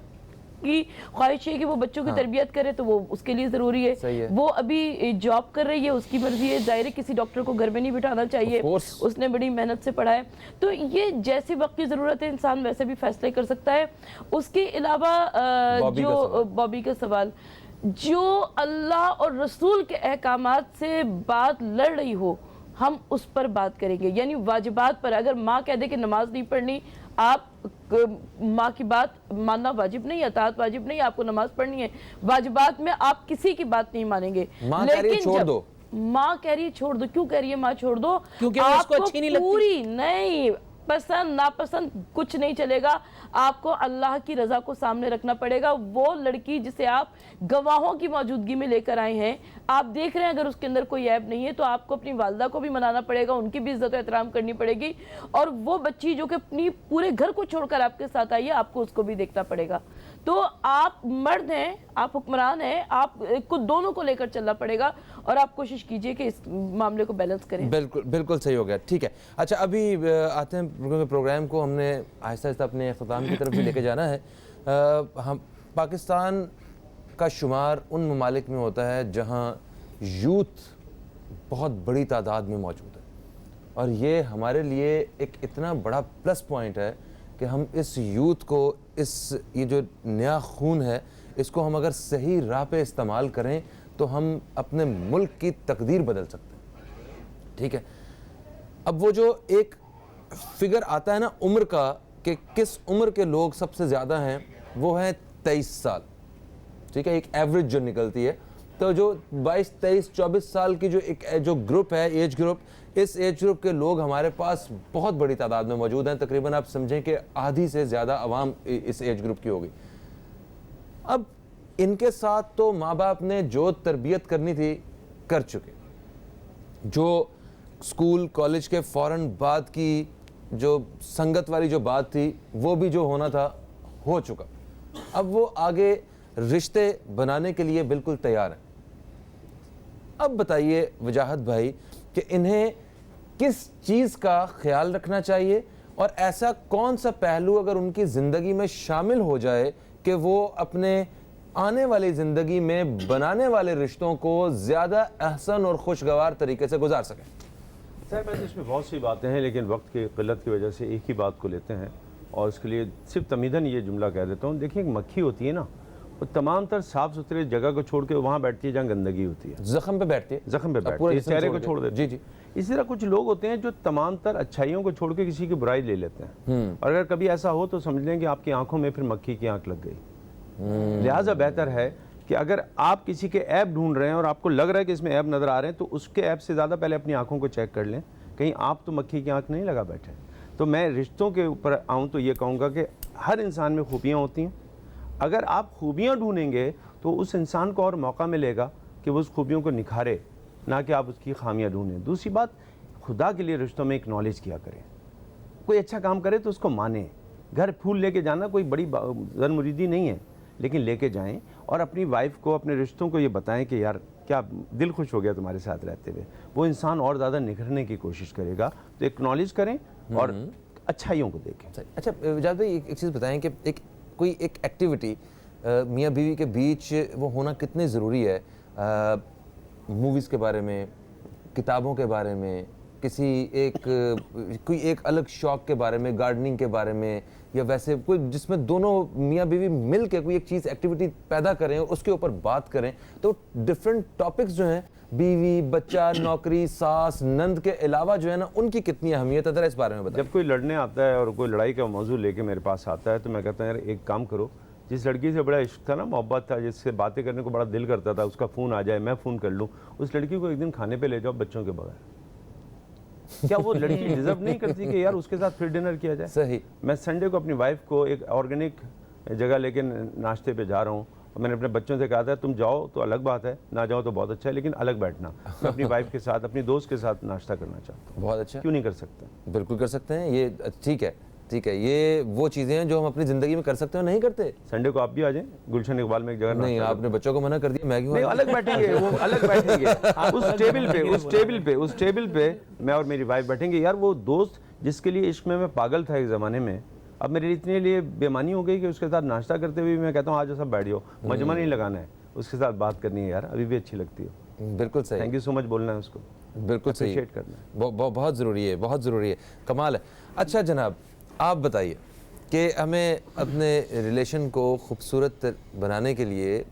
کی خواہش ہے کہ وہ بچوں کی تربیت کرے, تو وہ اس کے لیے ضروری ہے. وہ ابھی جاب کر رہی ہے, اس کی مرضی ہے, ظاہر ہے کسی ڈاکٹر کو گھر میں نہیں بٹھانا چاہیے, اس نے بڑی محنت سے پڑھا ہے. تو یہ جیسی وقت کی ضرورت ہے, انسان ویسے بھی فیصلے کر سکتا ہے. اس کے علاوہ جو بابی کا سوال, جو اللہ اور رسول کے احکامات سے بات لڑ رہی ہو, ہم اس پر بات کریں گے. یعنی واجبات پر, اگر ماں کہہ دے کہ نماز نہیں پڑھنی, آپ ماں کی بات ماننا واجب نہیں, اطاعت واجب نہیں, آپ کو نماز پڑھنی ہے. واجبات میں آپ کسی کی بات نہیں مانیں گے. لیکن چھوڑ دو, ماں کہہ رہی ہے چھوڑ دو, کیوں کہہ رہی ہے ماں چھوڑ دو؟ کیونکہ وہ اس کو اچھی نہیں لگتی. پوری نہیں, پسند ناپسند کچھ نہیں چلے گا, آپ کو اللہ کی رضا کو سامنے رکھنا پڑے گا. وہ لڑکی جسے آپ گواہوں کی موجودگی میں لے کر آئے ہیں, آپ دیکھ رہے ہیں اگر اس کے اندر کوئی عیب نہیں ہے, تو آپ کو اپنی والدہ کو بھی منانا پڑے گا, ان کی بھی عزت و احترام کرنی پڑے گی. اور وہ بچی جو کہ اپنی پورے گھر کو چھوڑ کر آپ کے ساتھ آئی ہے, آپ کو اس کو بھی دیکھنا پڑے گا. تو آپ مرد ہیں, آپ حکمران ہیں, آپ کو دونوں کو لے کر چلنا پڑے گا, اور آپ کوشش کیجئے کہ اس معاملے کو بیلنس کریں. بالکل صحیح ہو گیا, ٹھیک ہے. اچھا, ابھی آتے ہیں پروگرام کو ہم نے آہستہ آہستہ اپنے اختتام کی طرف بھی لے کے جانا ہے. ہم پاکستان کا شمار ان ممالک میں ہوتا ہے جہاں یوتھ بہت بڑی تعداد میں موجود ہے, اور یہ ہمارے لیے ایک اتنا بڑا پلس پوائنٹ ہے کہ ہم اس یوتھ کو, یہ جو نیا خون ہے, اس کو ہم اگر صحیح راہ پہ استعمال کریں تو ہم اپنے ملک کی تقدیر بدل سکتے ہیں, ٹھیک ہے. اب وہ جو ایک فگر آتا ہے نا عمر کا, کہ کس عمر کے لوگ سب سے زیادہ ہیں, وہ ہیں 23 سال, ٹھیک ہے, ایک ایوریج جو نکلتی ہے. تو جو 22, 23, 24 سال کی جو گروپ ہے, ایج گروپ, اس ایج گروپ کے لوگ ہمارے پاس بہت بڑی تعداد میں موجود ہیں. تقریباً آپ سمجھیں کہ آدھی سے زیادہ عوام اس ایج گروپ کی ہوگی. اب ان کے ساتھ تو ماں باپ نے جو تربیت کرنی تھی کر چکے, جو اسکول کالج کے فوراً بعد کی جو سنگت والی جو بات تھی وہ بھی جو ہونا تھا ہو چکا. اب وہ آگے رشتے بنانے کے لیے بالکل تیار ہیں. اب بتائیے وجاہت بھائی کہ انہیں کس چیز کا خیال رکھنا چاہیے, اور ایسا کون سا پہلو اگر ان کی زندگی میں شامل ہو جائے کہ وہ اپنے آنے والی زندگی میں بنانے والے رشتوں کو زیادہ احسن اور خوشگوار طریقے سے گزار سکیں. صاحب اس میں بہت سی باتیں ہیں, لیکن وقت کی قلت کی وجہ سے ایک ہی بات کو لیتے ہیں, اور اس کے لیے صرف تمیداً یہ جملہ کہہ دیتا ہوں. دیکھیں, ایک مکھی ہوتی ہے نا, وہ تمام تر صاف ستھرے جگہ کو چھوڑ کے وہاں بیٹھتی ہے جہاں گندگی ہوتی ہے, زخم پہ بیٹھتی ہے, چہرے کو چھوڑ دیتی ہے. جی. اسی طرح کچھ لوگ ہوتے ہیں جو تمام تر اچھائیوں کو چھوڑ کے کسی کی برائی لے لیتے ہیں, اور اگر کبھی ایسا ہو تو سمجھ لیں کہ آپ کی آنکھوں میں پھر مکھی کی آنکھ لگ گئی. لہٰذا بہتر ہے کہ اگر آپ کسی کے عیب ڈھونڈ رہے ہیں اور آپ کو لگ رہا ہے کہ اس میں عیب نظر آ رہے ہیں, تو اس کے عیب سے زیادہ پہلے اپنی آنکھوں کو چیک کر لیں, کہیں آپ تو مکھی کی آنکھ نہیں لگا بیٹھے. تو میں رشتوں کے اوپر آؤں تو یہ کہوں گا کہ ہر انسان میں خوبیاں ہوتی ہیں. اگر آپ خوبیاں ڈھونڈیں گے تو اس انسان کو اور موقع ملے گا کہ وہ اس خوبیوں کو نکھارے, نہ کہ آپ اس کی خامیاں ڈھونڈیں. دوسری بات, خدا کے لیے رشتوں میں اکنالج کیا کریں. کوئی اچھا کام کرے تو اس کو مانیں. گھر پھول لے کے جانا کوئی بڑی زن مریدی نہیں ہے, لیکن لے کے جائیں اور اپنی وائف کو, اپنے رشتوں کو یہ بتائیں کہ یار کیا دل خوش ہو گیا تمہارے ساتھ رہتے ہوئے. وہ انسان اور زیادہ نکھرنے کی کوشش کرے گا. تو ایکنالج کریں اور اچھائیوں کو دیکھیں. اچھا جاوید بھائی ایک چیز بتائیں کہ کوئی ایک ایکٹیویٹی میاں بیوی کے بیچ وہ ہونا کتنے ضروری ہے, موویز کے بارے میں, کتابوں کے بارے میں, کوئی ایک الگ شوق کے بارے میں, گارڈننگ کے بارے میں, یا ویسے کوئی جس میں دونوں میاں بیوی مل کے کوئی ایک چیز ایکٹیویٹی پیدا کریں اور اس کے اوپر بات کریں. تو ڈفرینٹ ٹاپکس جو ہیں بیوی, بچہ, نوکری, ساس, نند کے علاوہ جو ہے نا ان کی کتنی اہمیت ہے, ذرا اس بارے میں بتائیں. جب کوئی لڑنے آتا ہے اور کوئی لڑائی کا موضوع لے کے میرے پاس آتا ہے تو میں کہتا ہوں یار ایک کام کرو, جس لڑکی سے بڑا عشق تھا نا, محبت تھا, جس سے باتیں کرنے کو بڑا دل کرتا تھا, اس کا فون آ جائے, میں فون کر لوں, اس لڑکی کو ایک دن کھانے پہ لے جاؤ بچوں کے بغیر. کیا وہ لڑکی ڈیزرو نہیں کرتی کہ یار اس کے ساتھ پھر ڈنر کیا جائے؟ صحیح. میں سنڈے کو اپنی وائف کو ایک آرگینک جگہ لے کے ناشتے پہ جا رہا ہوں, اور میں نے اپنے بچوں سے کہا تھا تم جاؤ تو الگ بات ہے, نہ جاؤ تو بہت اچھا ہے, لیکن الگ بیٹھنا. میں اپنی وائف کے ساتھ, اپنی دوست کے ساتھ ناشتہ کرنا چاہتا ہوں. بہت اچھا. کیوں نہیں کر سکتے؟ بالکل کر سکتے ہیں, یہ ٹھیک ہے, ٹھیک ہے. یہ وہ چیزیں ہیں جو ہم اپنی زندگی میں کر سکتے ہیں, نہیں کرتے. سنڈے کو آپ بھی آ جائیں گلشن اقبال میں ایک جگہ. نہیں, آپ نے بچوں کو منع کر دیا, میں کیوں؟ الگ بیٹھیں گے, وہ الگ بیٹھیں گے اس ٹیبل پہ میں اور میری وائف بیٹھیں گے. یار وہ دوست جس کے لیے عشق میں پاگل تھا ایک زمانے میں, اب میرے اتنے لیے بےمانی ہو گئی کہ اس کے ساتھ ناشتہ کرتے ہوئے میں کہتا ہوں آج سب بیٹھ جاؤ, مجمع نہیں لگانا ہے, اس کے ساتھ بات کرنی ہے. یار ابھی بھی اچھی لگتی ہے. بالکل صحیح. تھینک یو سو مچ بولنا ہے اس کو, بالکل صحیح, اپریشیٹ کرنا ہے. بہت ضروری ہے, بہت ضروری ہے, کمال ہے. اچھا جناب آپ بتائیے کہ ہمیں اپنے ریلیشن کو خوبصورت بنانے کے لیے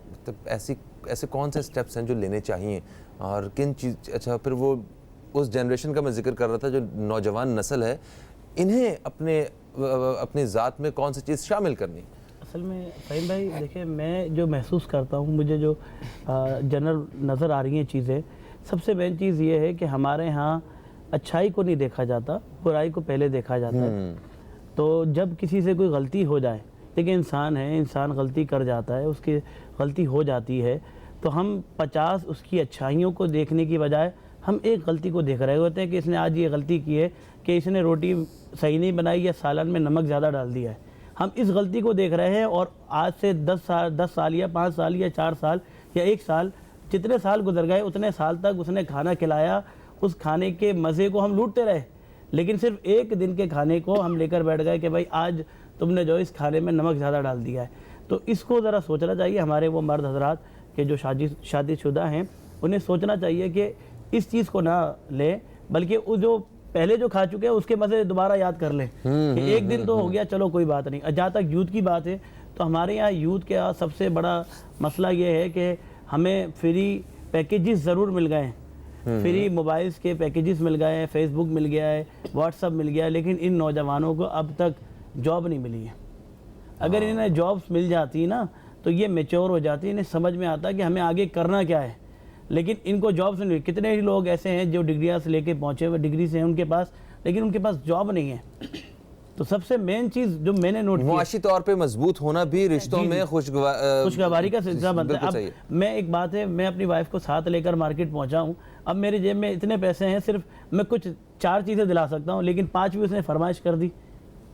ایسے کون سے سٹیپس ہیں جو لینے چاہیے, اور کن چیز. اچھا پھر وہ اس جنریشن کا میں ذکر کر رہا تھا جو نوجوان نسل ہے, انہیں اپنی ذات میں کون سی چیز شامل کرنی؟ اصل میں فہیم بھائی دیکھیں, میں جو محسوس کرتا ہوں, مجھے جو جنرل نظر آ رہی ہیں چیزیں, سب سے مین چیز یہ ہے کہ ہمارے ہاں اچھائی کو نہیں دیکھا جاتا, برائی کو پہلے دیکھا جاتا ہے. تو جب کسی سے کوئی غلطی ہو جائے, دیکھیں انسان ہے, انسان غلطی کر جاتا ہے, اس کی غلطی ہو جاتی ہے, تو ہم 50 اس کی اچھائیوں کو دیکھنے کی بجائے ہم ایک غلطی کو دیکھ رہے ہوتے ہیں کہ اس نے آج یہ غلطی کی ہے کہ اس نے روٹی صحیح نہیں بنائی یا سالن میں نمک زیادہ ڈال دیا ہے. ہم اس غلطی کو دیکھ رہے ہیں, اور آج سے 10 سال یا 5 سال یا 4 سال یا 1 سال, جتنے سال گزر گئے اتنے سال تک اس نے کھانا کھلایا, اس کھانے کے مزے کو ہم لوٹتے رہے, لیکن صرف ایک دن کے کھانے کو ہم لے کر بیٹھ گئے کہ بھائی آج تم نے جو اس کھانے میں نمک زیادہ ڈال دیا ہے. تو اس کو ذرا سوچنا چاہیے ہمارے وہ مرد حضرات کہ جو شادی شدہ ہیں, انہیں سوچنا چاہیے کہ اس چیز کو نہ لیں, بلکہ وہ جو پہلے جو کھا چکے ہیں اس کے مزے دوبارہ یاد کر لیں کہ ایک دن تو ہو گیا, چلو کوئی بات نہیں. جہاں تک یوتھ کی بات ہے, تو ہمارے یہاں یوتھ کا سب سے بڑا مسئلہ یہ ہے کہ ہمیں فری پیکیجز ضرور مل گئے ہیں, فری موبائلز کے پیکیجز مل گئے ہیں, فیس بک مل گیا ہے, واٹس ایپ مل گیا ہے, لیکن ان نوجوانوں کو اب تک جاب نہیں ملی ہے. اگر انہیں جابس مل جاتی نا تو یہ میچور ہو جاتی, انہیں سمجھ میں آتا کہ ہمیں آگے کرنا کیا ہے, لیکن ان کو جابس نہیں. کتنے ہی لوگ ایسے ہیں جو ڈگریاں سے لے کے پہنچے ہوئے, ڈگری سے ہیں ان کے پاس, لیکن ان کے پاس جاب نہیں ہے. تو سب سے مین چیز جو میں نے نوٹ کی, معاشی طور پہ مضبوط ہونا بھی رشتوں میں خوشگواری کا سلسلہ بنتا ہے. اب میں ایک بات ہے, میں اپنی وائف کو ساتھ لے کر مارکیٹ پہنچا ہوں, اب میری جیب میں اتنے پیسے ہیں, صرف میں کچھ 4 چیزیں دلا سکتا ہوں, لیکن 5 بھی اس نے فرمائش کر دی,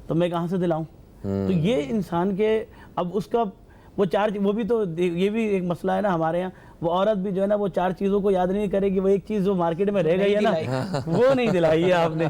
تو میں کہاں سے دلاؤں؟ تو یہ انسان کے اب اس کا وہ 4, وہ بھی تو یہ بھی ایک مسئلہ ہے نا ہمارے یہاں. وہ عورت بھی جو ہے نا وہ 4 چیزوں کو یاد نہیں کرے گی, وہ ایک چیز جو مارکیٹ میں رہ گئی ہے نا وہ نہیں دلائی ہے آپ نے,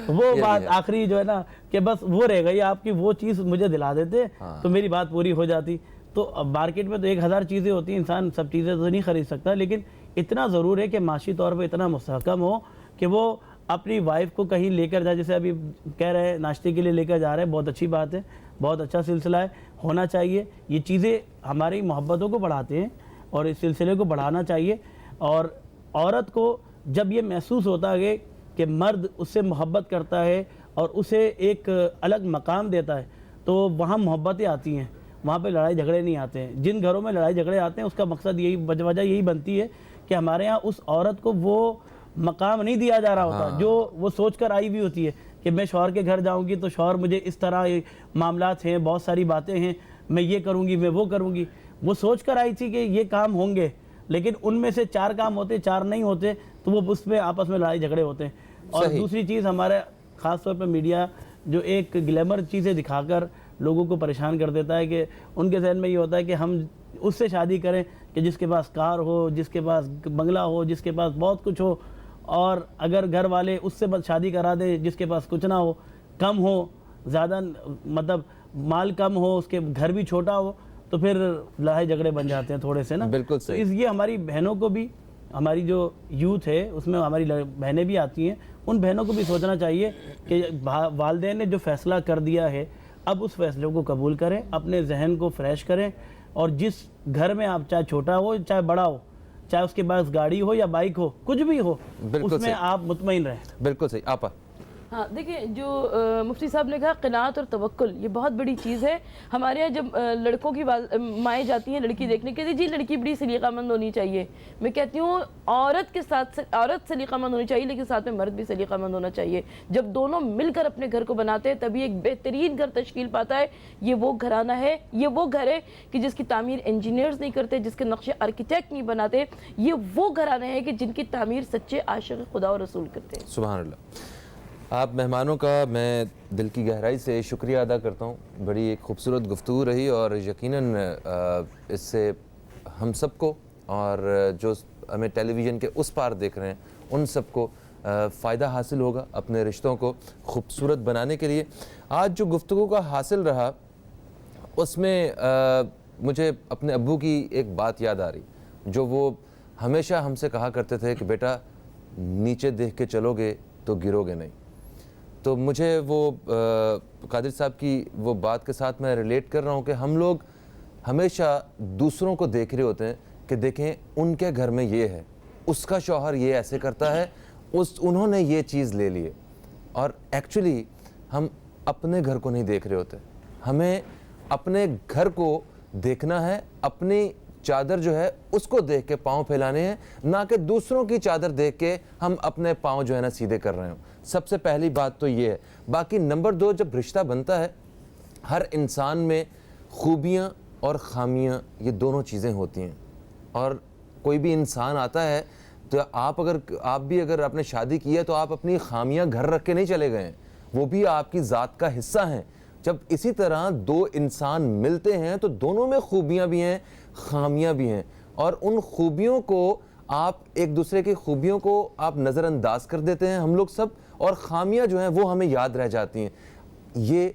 وہ بات آخری جو ہے نا کہ بس وہ رہ گئی آپ کی, وہ چیز مجھے دلا دیتے تو میری بات پوری ہو جاتی. تو اب مارکیٹ میں تو 1000 چیزیں ہوتی ہیں, انسان سب چیزیں تو نہیں خرید سکتا, لیکن اتنا ضرور ہے کہ معاشی طور پہ اتنا مستحکم ہو کہ وہ اپنی وائف کو کہیں لے کر جائے. جیسے ابھی کہہ رہے ہیں ناشتے کے لیے لے کر جا رہے ہیں, بہت اچھی بات ہے, بہت اچھا سلسلہ ہے, ہونا چاہیے. یہ چیزیں ہماری محبتوں کو بڑھاتے ہیں اور اس سلسلے کو بڑھانا چاہیے. اور عورت کو جب یہ محسوس ہوتا ہے کہ مرد اس سے محبت کرتا ہے اور اسے ایک الگ مقام دیتا ہے, تو وہاں محبتیں آتی ہیں, وہاں پہ لڑائی جھگڑے نہیں آتے ہیں. جن گھروں میں لڑائی جھگڑے آتے ہیں اس کا مقصد یہی, وجہ یہی بنتی ہے کہ ہمارے ہاں اس عورت کو وہ مقام نہیں دیا جا رہا ہوتا جو وہ سوچ کر آئی بھی ہوتی ہے کہ میں شوہر کے گھر جاؤں گی تو شوہر مجھے اس طرح معاملات ہیں, بہت ساری باتیں ہیں, میں یہ کروں گی, میں وہ کروں گی. وہ سوچ کر آئی تھی کہ یہ کام ہوں گے, لیکن ان میں سے 4 کام ہوتے, 4 نہیں ہوتے, تو وہ اس میں آپس میں لڑائی جھگڑے ہوتے ہیں. اور دوسری چیز ہمارے خاص طور پہ میڈیا جو ایک گلیمر چیزیں دکھا کر لوگوں کو پریشان کر دیتا ہے کہ ان کے ذہن میں یہ ہوتا ہے کہ ہم اس سے شادی کریں کہ جس کے پاس کار ہو, جس کے پاس بنگلہ ہو, جس کے پاس بہت کچھ ہو, اور اگر گھر والے اس سے بس شادی کرا دے جس کے پاس کچھ نہ ہو, کم ہو, زیادہ مطلب مال کم ہو, اس کے گھر بھی چھوٹا ہو, تو پھر لڑائی جھگڑے بن جاتے ہیں تھوڑے سے نا. بالکل تو یہ ہماری بہنوں کو بھی, ہماری جو یوتھ ہے اس میں ہماری بہنیں بھی آتی ہیں, ان بہنوں کو بھی سوچنا چاہیے کہ والدین نے جو فیصلہ کر دیا ہے اب اس فیصلے کو قبول کریں, اپنے ذہن کو فریش کریں, اور جس گھر میں آپ چاہے چھوٹا ہو چاہے بڑا ہو, چاہے اس کے پاس گاڑی ہو یا بائک ہو, کچھ بھی ہو, اس میں آپ مطمئن رہیں. بالکل صحیح. آپا ہاں دیکھیں, جو مفتی صاحب نے کہا قناعت اور توکل, یہ بہت بڑی چیز ہے. ہمارے یہاں جب لڑکوں کی مائیں جاتی ہیں لڑکی دیکھنے کے لیے, جی لڑکی بڑی سلیقہ مند ہونی چاہیے, میں کہتی ہوں عورت کے ساتھ عورت سلیقہ مند ہونی چاہیے, لیکن ساتھ میں مرد بھی سلیقہ مند ہونا چاہیے. جب دونوں مل کر اپنے گھر کو بناتے ہیں تبھی ایک بہترین گھر تشکیل پاتا ہے. یہ وہ گھرانہ ہے, یہ وہ گھر ہے کہ جس کی تعمیر انجینئرز نہیں کرتے, جس کے نقشے آرکیٹیکٹ نہیں بناتے. یہ وہ گھرانے ہیں کہ جن کی تعمیر سچے عاشق خدا و رسول کرتے ہیں. سبحان اللہ. آپ مہمانوں کا میں دل کی گہرائی سے شکریہ ادا کرتا ہوں. بڑی ایک خوبصورت گفتگو رہی, اور یقیناً اس سے ہم سب کو اور جو ہمیں ٹیلی ویژن کے اس پار دیکھ رہے ہیں ان سب کو فائدہ حاصل ہوگا اپنے رشتوں کو خوبصورت بنانے کے لیے. آج جو گفتگو کا حاصل رہا اس میں مجھے اپنے ابو کی ایک بات یاد آ رہی, جو وہ ہمیشہ ہم سے کہا کرتے تھے کہ بیٹا نیچے دیکھ کے چلو گے تو گرو گے نہیں. تو مجھے وہ قادر صاحب کی وہ بات کے ساتھ میں ریلیٹ کر رہا ہوں کہ ہم لوگ ہمیشہ دوسروں کو دیکھ رہے ہوتے ہیں کہ دیکھیں ان کے گھر میں یہ ہے, اس کا شوہر یہ ایسے کرتا ہے, انہوں نے یہ چیز لے لی ہے, اور ایکچولی ہم اپنے گھر کو نہیں دیکھ رہے ہوتے. ہمیں اپنے گھر کو دیکھنا ہے, اپنی چادر جو ہے اس کو دیکھ کے پاؤں پھیلانے ہیں, نہ کہ دوسروں کی چادر دیکھ کے ہم اپنے پاؤں جو ہے نا سیدھے کر رہے ہوں. سب سے پہلی بات تو یہ ہے. باقی نمبر 2, جب رشتہ بنتا ہے ہر انسان میں خوبیاں اور خامیاں یہ دونوں چیزیں ہوتی ہیں, اور کوئی بھی انسان آتا ہے تو آپ بھی اگر آپ نے شادی کی ہے تو آپ اپنی خامیاں گھر رکھ کے نہیں چلے گئے ہیں, وہ بھی آپ کی ذات کا حصہ ہیں. جب اسی طرح دو انسان ملتے ہیں تو دونوں میں خوبیاں بھی ہیں خامیاں بھی ہیں, اور ان خوبیوں کو آپ ایک دوسرے کی خوبیوں کو آپ نظر انداز کر دیتے ہیں ہم لوگ سب, اور خامیاں جو ہیں وہ ہمیں یاد رہ جاتی ہیں. یہ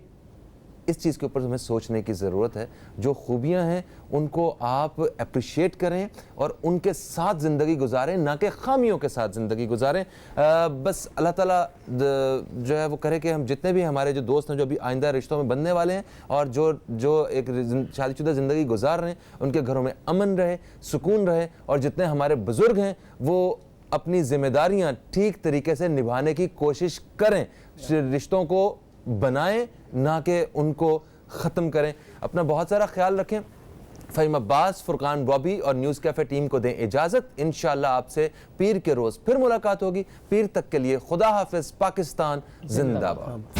اس چیز کے اوپر ہمیں سوچنے کی ضرورت ہے. جو خوبیاں ہیں ان کو آپ اپریشیٹ کریں اور ان کے ساتھ زندگی گزاریں, نہ کہ خامیوں کے ساتھ زندگی گزاریں. بس اللہ تعالیٰ جو ہے وہ کرے کہ ہم جتنے بھی ہمارے جو دوست ہیں جو ابھی آئندہ رشتوں میں بننے والے ہیں اور جو ایک شادی شدہ زندگی گزار رہے ہیں, ان کے گھروں میں امن رہے, سکون رہے, اور جتنے ہمارے بزرگ ہیں وہ اپنی ذمہ داریاں ٹھیک طریقے سے نبھانے کی کوشش کریں, رشتوں کو بنائیں نہ کہ ان کو ختم کریں. اپنا بہت سارا خیال رکھیں. فہیم عباس, فرقان بابی اور نیوز کیفے ٹیم کو دیں اجازت. انشاءاللہ آپ سے پیر کے روز پھر ملاقات ہوگی. پیر تک کے لیے خدا حافظ. پاکستان زندہ باد.